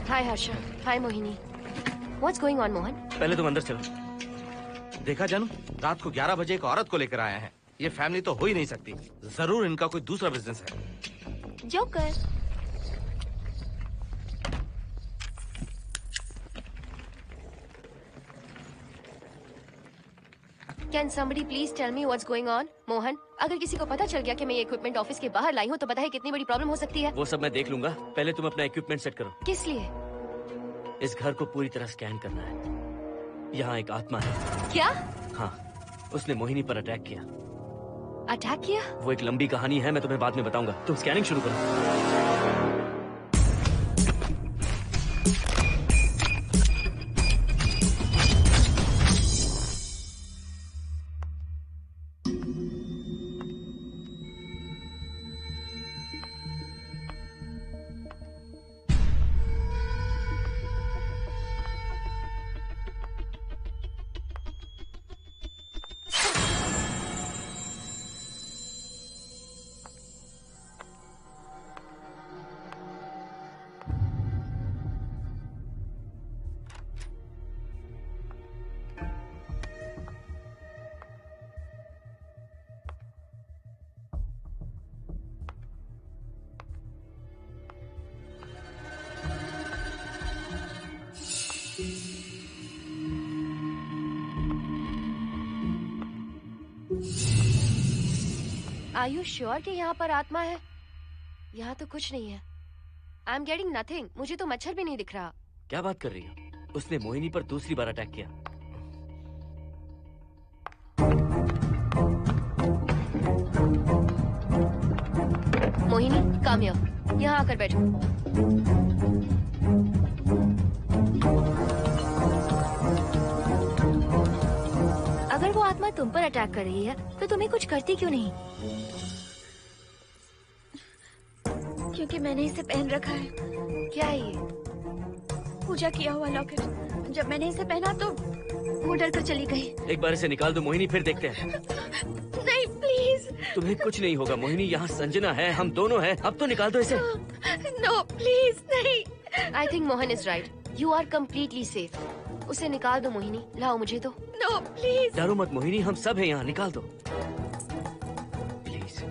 हाय हर्षा, हाय Mohini. What's going on, Mohan? पहले तुम अंदर चलो। देखा जानू, रात को 11 बजे एक औरत को लेकर आया है। ये फैमिली तो हो ही नहीं सकती। जरूर इनका कोई दूसरा बिजनेस है। Joker. Can somebody please tell me what's going on? Mohan, अगर किसी को पता चल गया कि मैं ये इक्विपमेंट ऑफिस के बाहर लाई हूँ तो पता है कितनी बड़ी प्रॉब्लम हो सकती है। वो सब मैं देख लूंगा। पहले तुम अपना इक्विपमेंट सेट करो। किस लिए? इस घर को पूरी तरह स्कैन करना है। यहाँ एक आत्मा है। क्या? हाँ, उसने मोहिनी पर अटैक किया। अटैक किया? वो एक लंबी कहानी है, मैं तुम्हें बाद में बताऊंगा। तुम स्कैनिंग शुरू करो। Are you sure कि यहाँ पर आत्मा है? यहाँ तो कुछ नहीं है। I'm getting nothing. मुझे तो मच्छर भी नहीं दिख रहा। क्या बात कर रही हो? उसने मोहिनी पर दूसरी बार अटैक किया। Mohini, come here. यहाँ आकर बैठो। अगर वो आत्मा तुम पर अटैक कर रही है तो तुम्हें कुछ करती क्यों नहीं? क्योंकि मैंने इसे पहन रखा है। क्या है ये? पूजा किया हुआ लॉकेट। जब मैंने इसे पहना तो वो डर कर चली गई। एक बार इसे निकाल दो मोहिनी, फिर देखते हैं। नहीं प्लीज। तुम्हें कुछ नहीं होगा मोहिनी, यहाँ संजना है, हम दोनों हैं। अब तो निकाल दो इसे। नो प्लीज नहीं। I think Mohan is right. You are completely safe. उसे निकाल दो मोहिनी, लाओ मुझे तो। No please. डरो मत मोहिनी, हम सब हैं यहाँ, निकाल दो प्लीज।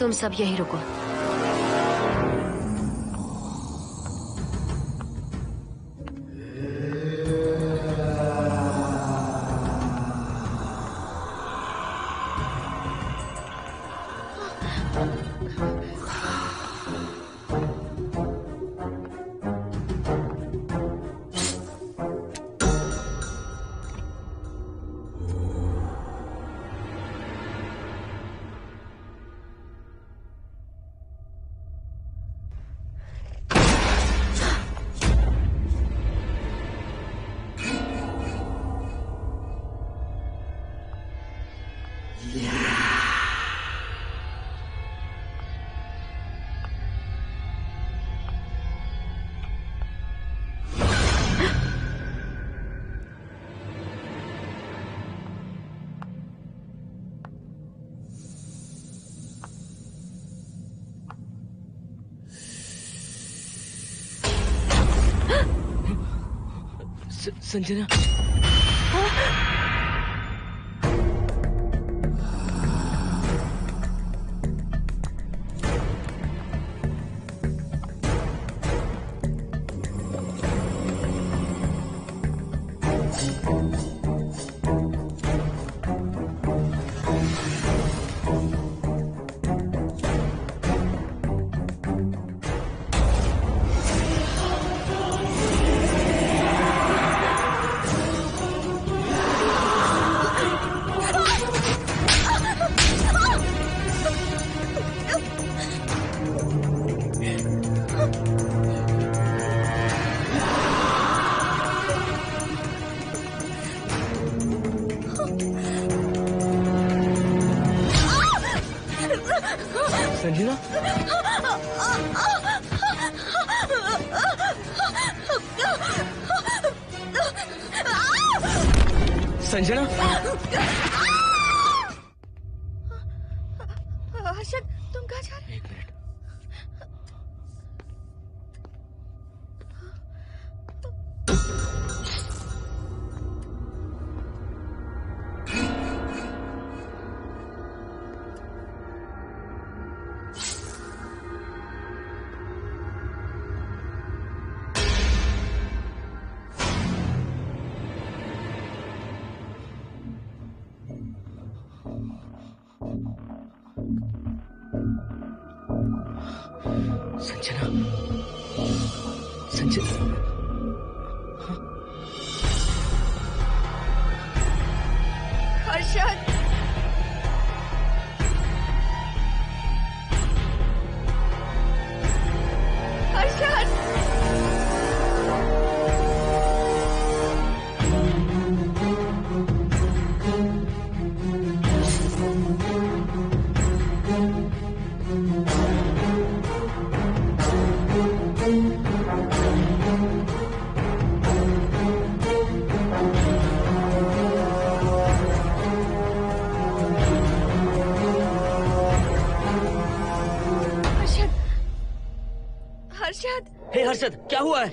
तुम सब यही रुको। संजना, संजना, संजना, हर्षद, तुम कहाँ जा रहे? एक मिनट। संजना, संजना, हर्षद, हर्षद, हर्षद, हे हर्षद, क्या हुआ है?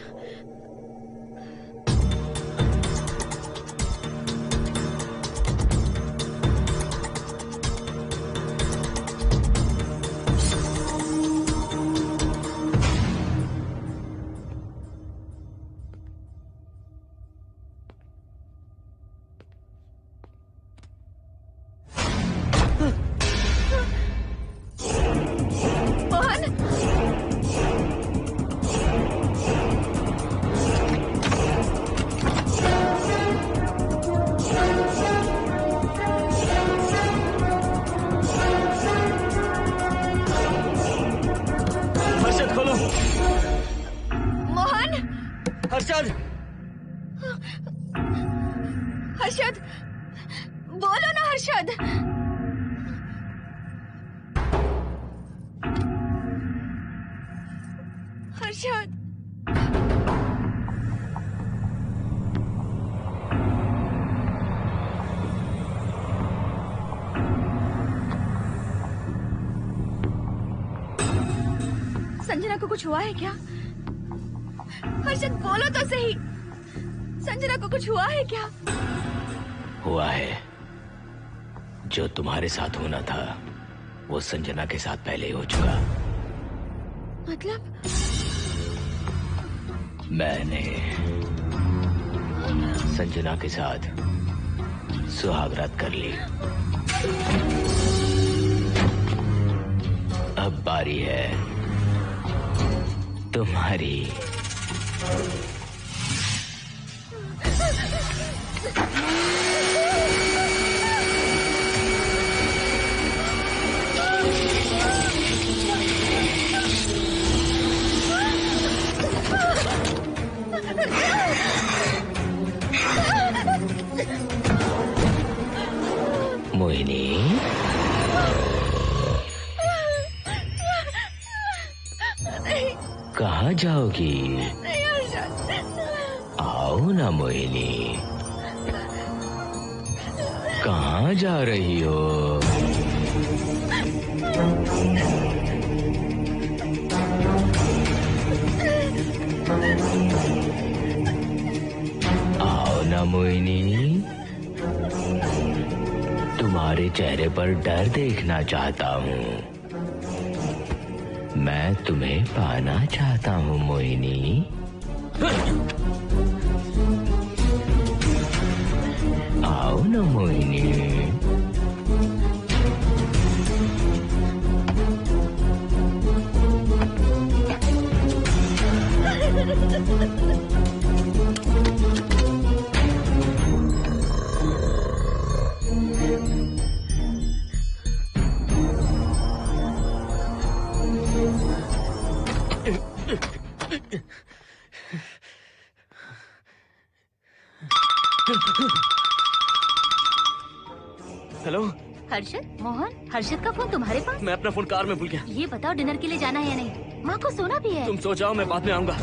हर्षद, हर्षद, बोलो ना हर्षद। हर्षद, संजना को कुछ हुआ है क्या? हर्षद बोलो तो सही, संजना को कुछ हुआ है क्या? हुआ है, जो तुम्हारे साथ होना था वो संजना के साथ पहले ही हो चुका। मतलब? मैंने संजना के साथ सुहागरात कर ली। अब बारी है तुम्हारी। मोहिनी, कहाँ जाओगी? आओ ना मोहिनी, कहाँ जा रही हो? आओ ना मोहिनी, तुम्हारे चेहरे पर डर देखना चाहता हूँ। मैं तुम्हें पाना चाहता हूँ मोहिनी। आओ ना मोहिनी। हेलो हर्षद, मोहन, हर्षद का फोन तुम्हारे पास? मैं अपना फोन कार में भूल गया। ये बताओ डिनर के लिए जाना है या नहीं? माँ को सोना भी है। तुम सो जाओ, मैं बाद में आऊंगा।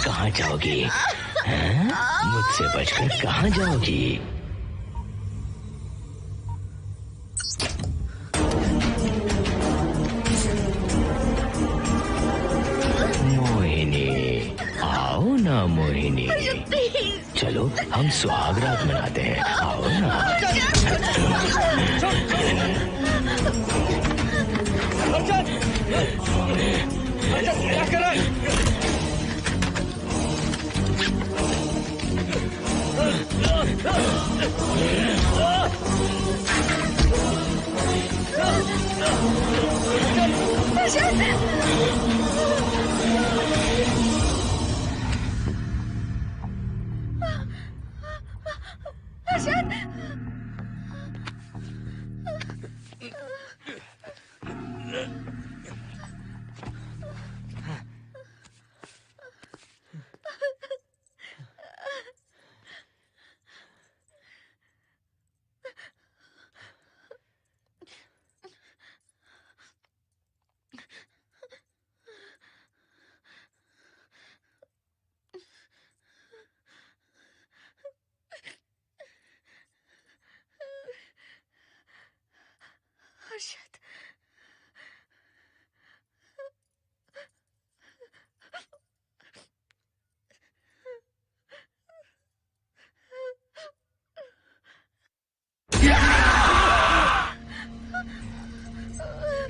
कहाँ जाओगी? मुझसे बचकर कहाँ जाओगी? मोहिनी, आओ ना मोहिनी। चलो हम सुहागरात मनाते हैं, आओ ना। क्या कर रहा है? हर्षद,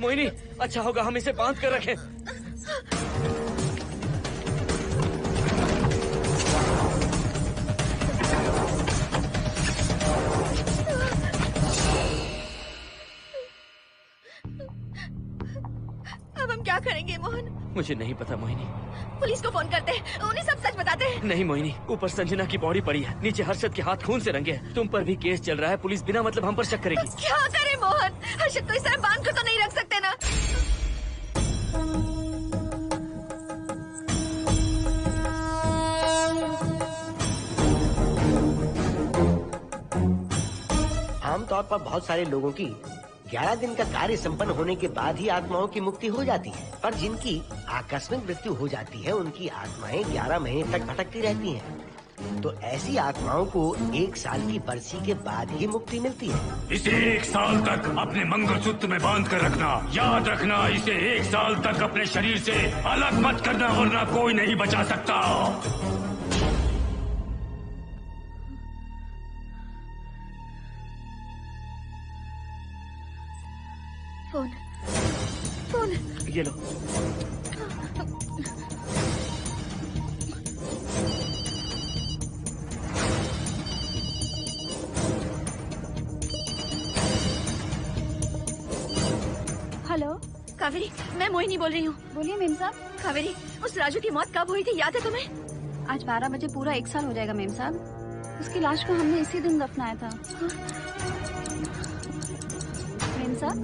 मोहिनी, अच्छा होगा हम इसे बांध कर रखें। अब हम क्या करेंगे मोहन? मुझे नहीं पता मोहिनी। पुलिस को फोन करते हैं, उन्हें सब सच बताते हैं। नहीं मोहिनी, ऊपर संजना की बॉडी पड़ी है, नीचे हर्षद के हाथ खून से रंगे हैं। तुम पर भी केस चल रहा है, पुलिस बिना मतलब हम पर शक करेगी। क्या करे मोहन? हर्षद को इस तरह बांध कर तो नहीं रख सकते ना। आमतौर पर बहुत सारे लोगों की 11 दिन का कार्य संपन्न होने के बाद ही आत्माओं की मुक्ति हो जाती है, पर जिनकी आकस्मिक मृत्यु हो जाती है उनकी आत्माएं 11 महीने तक भटकती रहती हैं। तो ऐसी आत्माओं को 1 साल की बरसी के बाद ही मुक्ति मिलती है। इसे 1 साल तक अपने मंगलसूत्र में बांध कर रखना। याद रखना, इसे 1 साल तक अपने शरीर से अलग मत करना, वरना कोई नहीं बचा सकता। फोन ये लो। हेलो कावेरी, मैं मोहिनी बोल रही हूँ। बोलिए मेम साहब। कावेरी, उस राजू की मौत कब हुई थी, याद है तुम्हें? आज 12 बजे पूरा 1 साल हो जाएगा मेम साहब। उसकी लाश को हमने इसी दिन दफनाया था। मेम साहब,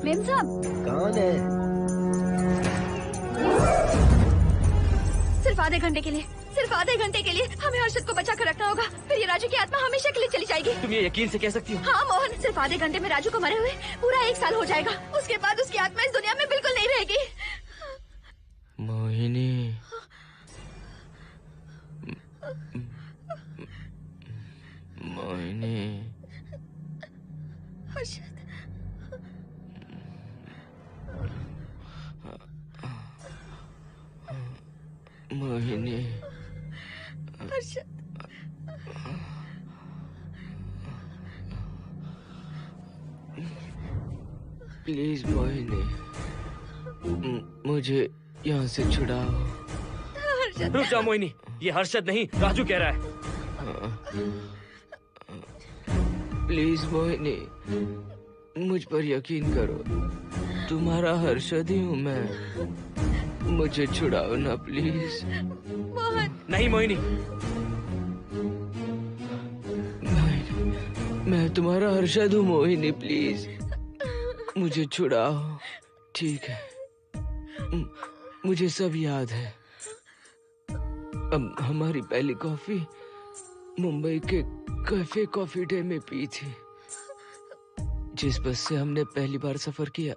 मेम साहब। कौन है? सिर्फ आधे घंटे के लिए, सिर्फ आधे घंटे के लिए हमें हर्षद को बचा कर रखना होगा, फिर ये राजू की आत्मा हमेशा के लिए चली जाएगी। तुम ये यकीन से कह सकती हो? हाँ मोहन, सिर्फ आधे घंटे में राजू को मरे हुए पूरा 1 साल हो जाएगा। उसके बाद उसकी आत्मा इस दुनिया में बिल्कुल नहीं रहेगी। मोहिनी, मोहिनी, हर्षद, मोहिनी, हर्षद, प्लीज मोहिनी, मुझे यहाँ से छुड़ाओ। रुक जाओ मोहिनी, ये हर्षद नहीं राजू कह रहा है। प्लीज मोहिनी, मुझ पर यकीन करो, तुम्हारा हर्षद ही हूँ मैं। मुझे छुड़ाओ ना प्लीज। मोहन। नहीं मोहिनी, मैं तुम्हारा हर्षद हूँ मोहिनी, प्लीज मुझे छुड़ाओ। ठीक है, मुझे सब याद है। अब हमारी पहली कॉफी मुंबई के कैफे कॉफी डे में पी थी। जिस बस से हमने पहली बार सफर किया,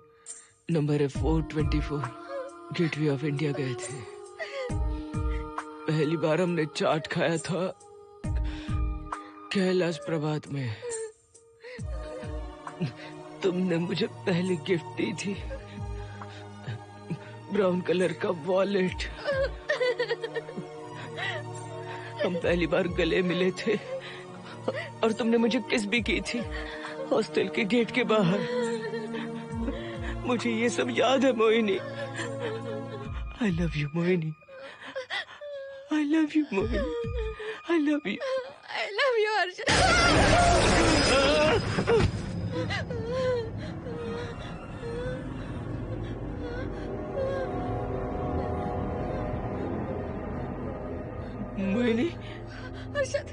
नंबर है 424, गेटवे ऑफ इंडिया गए थे। पहली बार हमने चाट खाया था कैलाश प्रभात में। तुमने मुझे पहली गिफ्ट दी थी, ब्राउन कलर का वॉलेट। हम पहली बार गले मिले थे और तुमने मुझे किस भी की थी हॉस्टल के गेट के बाहर। मुझे ये सब याद है Mohini. I love you Mohini, I love you Mohini, I love you, I love you Harshad. Mohini, Harshad,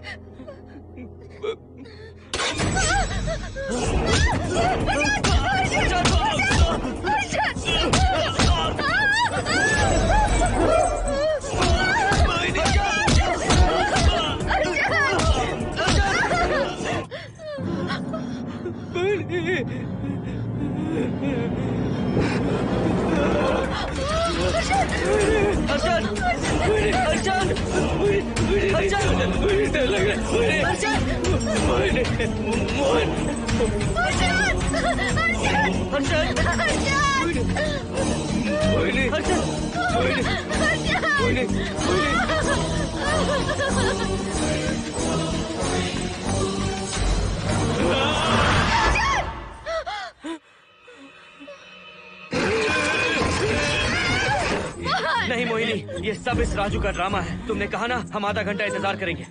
नहीं मोहिनी, ये सब इस राजू का ड्रामा है। तुमने कहा ना हम आधा घंटा इंतजार करेंगे।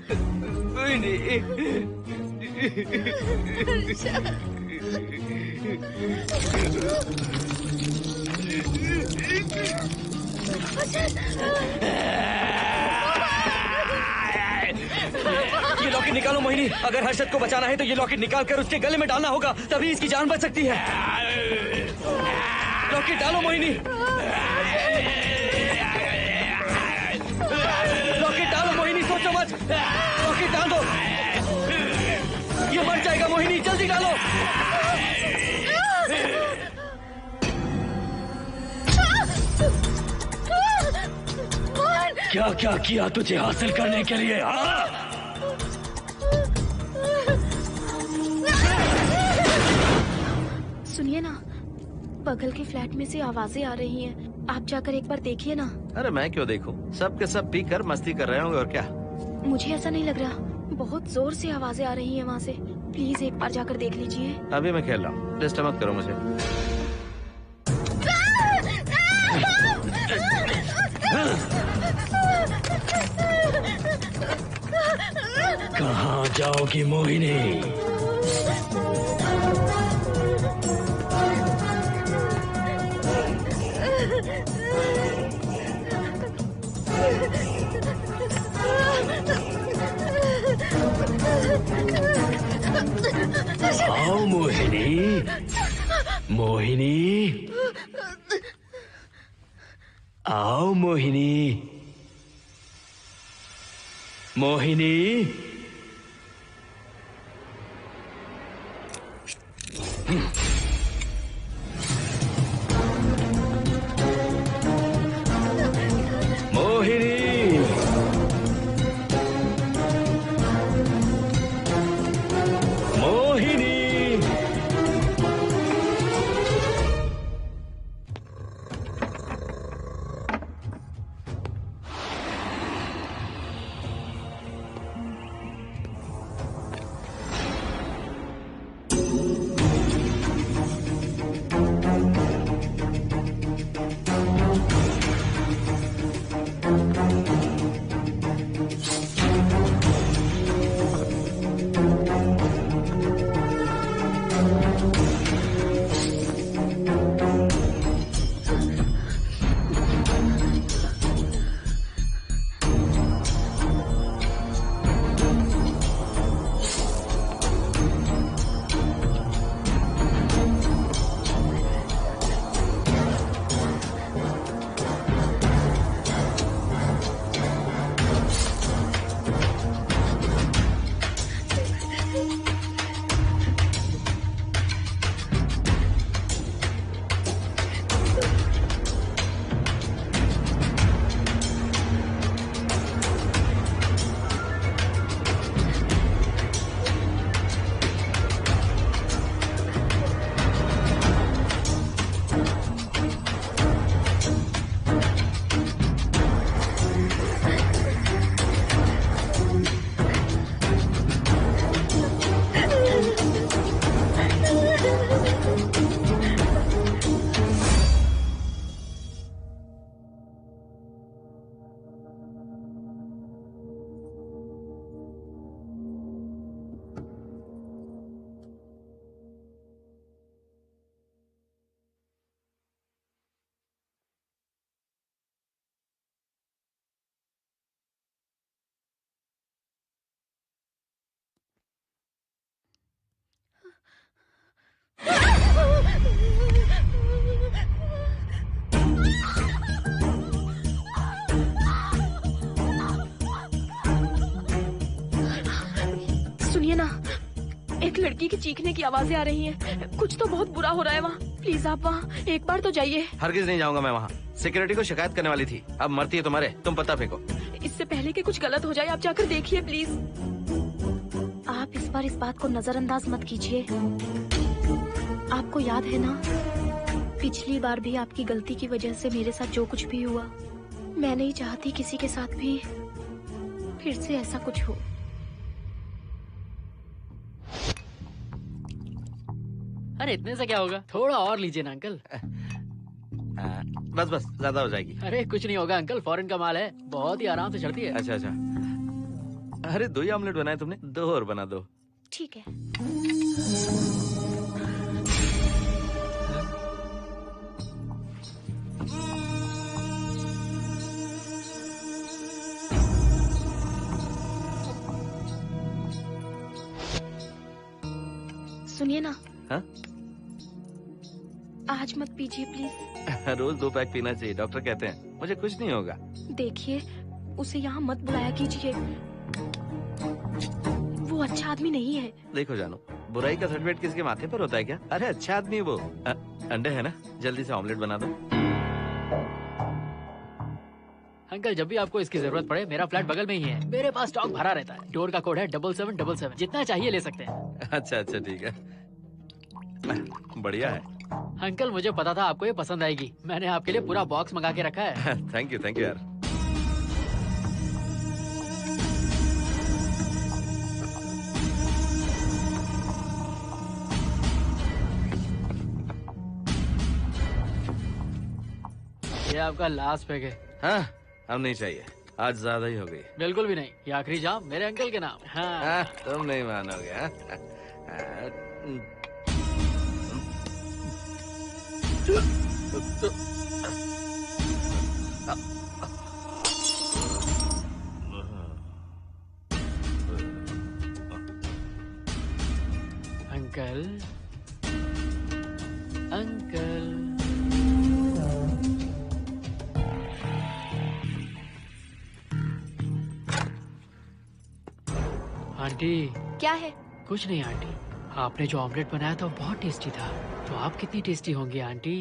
ये लॉकेट निकालो मोहिनी। अगर हर्षद को बचाना है तो ये लॉकेट निकाल कर उसके गले में डालना होगा, तभी इसकी जान बच सकती है। लॉकेट डालो मोहिनी, लॉकेट डालो मोहिनी, सोचो मत। लॉकेट डाल दो, ये मर जाएगा मोहिनी। मोहिनी जल्दी डालो। क्या क्या किया तुझे हासिल करने के लिए? सुनिए ना, बगल के फ्लैट में से आवाजें आ रही हैं। आप जाकर एक बार देखिए ना। अरे मैं क्यों देखूं? सब के सब पी कर मस्ती कर रहे होंगे और क्या। मुझे ऐसा नहीं लग रहा, बहुत जोर से आवाजें आ रही हैं वहाँ से। प्लीज एक बार जाकर देख लीजिए। अभी मैं खेल रहा हूँ, डिस्टर्ब मत करो मुझे। कहाँ जाओगी मोहिनी? आओ मोहिनी, मोहिनी, आओ मोहिनी, मोहिनी। मोहिनी, मोहिनी। सुनिए ना, एक लड़की की चीखने की आवाजें आ रही हैं। कुछ तो बहुत बुरा हो रहा है वहाँ। प्लीज आप वहाँ एक बार तो जाइए। हरगिज नहीं जाऊंगा मैं वहाँ। सिक्योरिटी को शिकायत करने वाली थी, अब मरती है तुम्हारे, तुम पता फेंको। इससे पहले कि कुछ गलत हो जाए, आप जाकर देखिए प्लीज। आप इस बार इस बात को नजरअंदाज मत कीजिए। आपको याद है ना, पिछली बार भी आपकी गलती की वजह से मेरे साथ जो कुछ भी हुआ, मैं नहीं चाहती किसी के साथ भी फिर से ऐसा कुछ हो। अरे इतने से क्या होगा, थोड़ा और लीजिए ना अंकल। बस बस, ज्यादा हो जाएगी। अरे कुछ नहीं होगा अंकल, फॉरेन का माल है, बहुत ही आराम से चढ़ती है। अच्छा अच्छा। अरे 2 ही ऑमलेट बनाए तुमने, 2 और बना दो। ठीक है। सुनिए ना। हाँ? आज मत पीजिए प्लीज। रोज 2 पैक पीना चाहिए, डॉक्टर कहते हैं। मुझे कुछ नहीं होगा। देखिए, उसे यहाँ मत बुलाया कीजिए। वो वो अच्छा आदमी नहीं है। देखो जानो, बुराई का सर्टिफिकेट किसके माथे पर होता है क्या? अरे अच्छा आदमी है वो। अंडे है ना, जल्दी से ऑमलेट बना दो। अंकल जब भी आपको इसकी जरूरत पड़े मेरा फ्लैट बगल में ही है, मेरे पास स्टॉक भरा रहता है। डोर का कोड है 7777, जितना चाहिए ले सकते हैं। अच्छा अच्छा ठीक है, बढ़िया है। अंकल मुझे पता था आपको ये पसंद आएगी, मैंने आपके लिए पूरा बॉक्स मंगा के रखा है। थैंक यू यार। ये आपका लास्ट पैक है। हाँ, अब नहीं चाहिए, आज ज्यादा ही हो गई। बिल्कुल भी नहीं, ये आखिरी जाम मेरे अंकल के नाम। हाँ। तुम नहीं मानोगे। Uncle uncle aunty. क्या है? कुछ नहीं आंटी, आपने जो ऑमलेट बनाया था वो बहुत टेस्टी था, तो आप कितनी टेस्टी होंगी आंटी?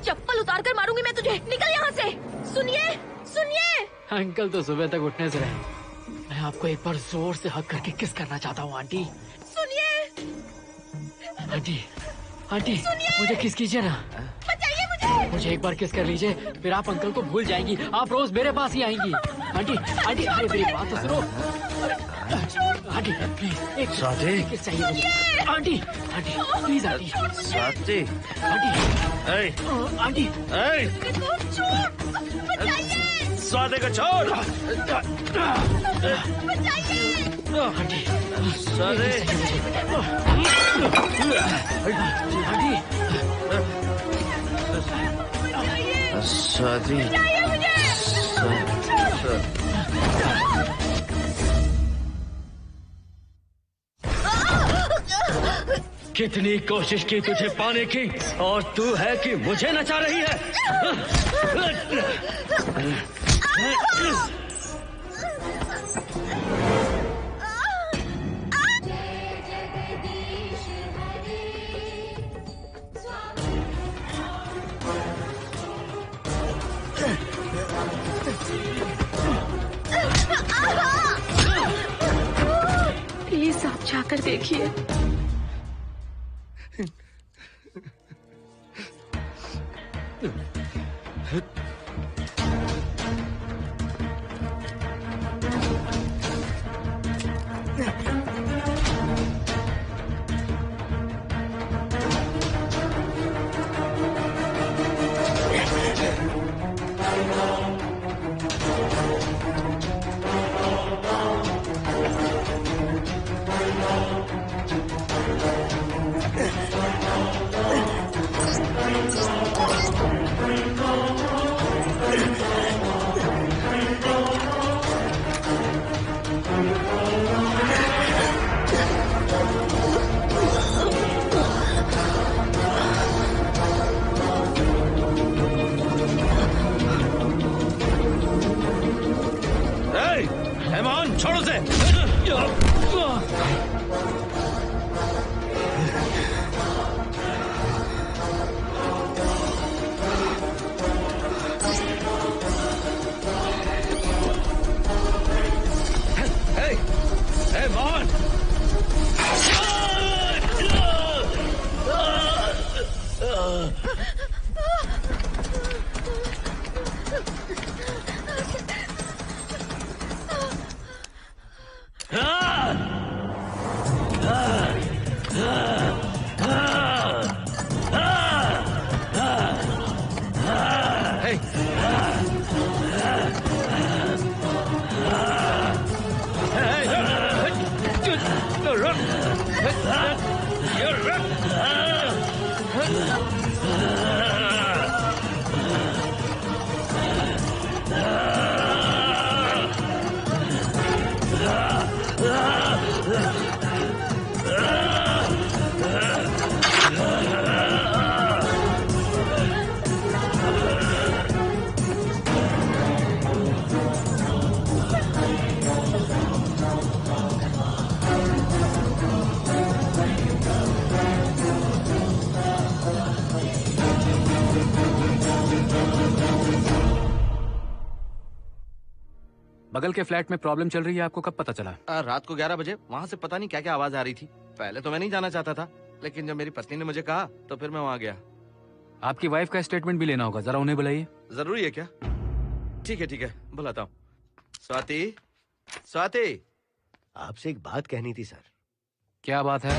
चप्पल उतार कर मारूंगी मैं तुझे, निकल यहाँ से। सुनिए सुनिए। अंकल तो सुबह तक उठने से रहे, मैं आपको एक बार जोर से हक करके किस करना चाहता हूँ आंटी। सुनिए आंटी, आंटी मुझे किस कीजिए ना, बचाइए मुझे। मुझे एक बार किस कर लीजिए, फिर आप अंकल को भूल जाएंगी, आप रोज मेरे पास ही आएंगी। आंटी आंटी अरे मेरी बात तो सुनो। आंटी प्लीज एक किस चाहिए मुझे। Aunty aunty please aunty. Swati aunty aunty Swati को छोड़। आंटी स्वाति स्वाति कितनी कोशिश की तुझे पाने की, और तू है कि मुझे नचा रही है। प्लीज आप जाकर देखिए। छोड़ो से। Hey, मोहन! बगल के फ्लैट में प्रॉब्लम चल रही है, आपको कब पता चला? रात को 11 बजे वहाँ से पता नहीं क्या क्या आवाज आ रही थी। पहले तो मैं नहीं जाना चाहता था, लेकिन जब मेरी पत्नी ने मुझे कहा तो फिर मैं वहाँ गया। आपकी वाइफ का स्टेटमेंट भी लेना होगा, जरा उन्हें बुलाइए। जरूरी है क्या? ठीक है, बुलाता हूँ। स्वाति, स्वाति, आपसे एक बात कहनी थी सर। क्या बात है?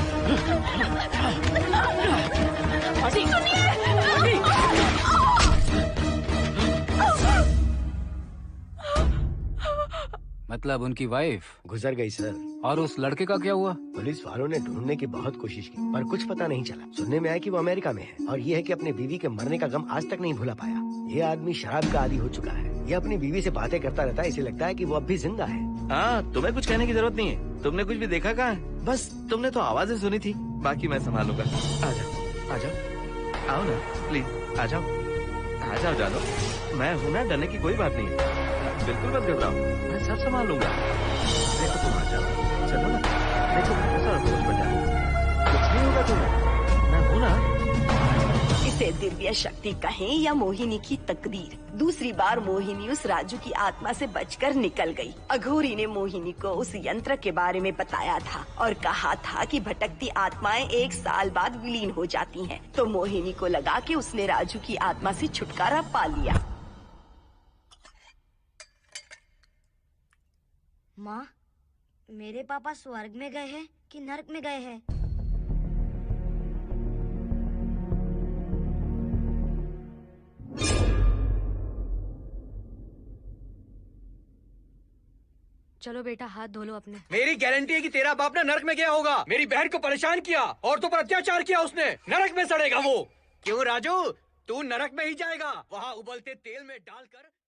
मतलब उनकी वाइफ गुजर गई सर। और उस लड़के का क्या हुआ? पुलिस वालों ने ढूंढने की बहुत कोशिश की पर कुछ पता नहीं चला। सुनने में आया कि वो अमेरिका में है और ये है कि अपनी बीवी के मरने का गम आज तक नहीं भुला पाया। ये आदमी शराब का आदी हो चुका है। ये अपनी बीवी से बातें करता रहता है, इसे लगता है कि वो अब भी जिंदा है। हाँ, तुम्हें कुछ कहने की जरूरत नहीं है। तुमने कुछ भी देखा कहाँ है? बस तुमने तो आवाजें सुनी थी, बाकी मैं संभालूंगा। आ जाओ, आओ ना प्लीज, आ जाओ जानो। मैं हूँ ना, डरने की कोई बात नहीं है। बिल्कुल मत घबराओ, मैं सब संभाल लूंगा। देखो तुम आ जाओ, चलो ना। देखो सारा बोझ बन जाए, कुछ नहीं होगा तुम्हें, मैं हूँ ना। इसे दिव्य शक्ति कहें या मोहिनी की तकदीर, दूसरी बार मोहिनी उस राजू की आत्मा से बचकर निकल गई। अघोरी ने मोहिनी को उस यंत्र के बारे में बताया था और कहा था कि भटकती आत्माएं 1 साल बाद विलीन हो जाती हैं। तो मोहिनी को लगा कि उसने राजू की आत्मा से छुटकारा पा लिया। माँ, मेरे पापा स्वर्ग में गए हैं कि नरक में गए हैं? चलो बेटा, हाथ धो लो अपने। मेरी गारंटी है कि तेरा बाप ना नरक में गया होगा। मेरी बहन को परेशान किया, औरतों पर अत्याचार किया उसने। नरक में सड़ेगा वो। क्यों राजू, तू नरक में ही जाएगा। वहाँ उबलते तेल में डालकर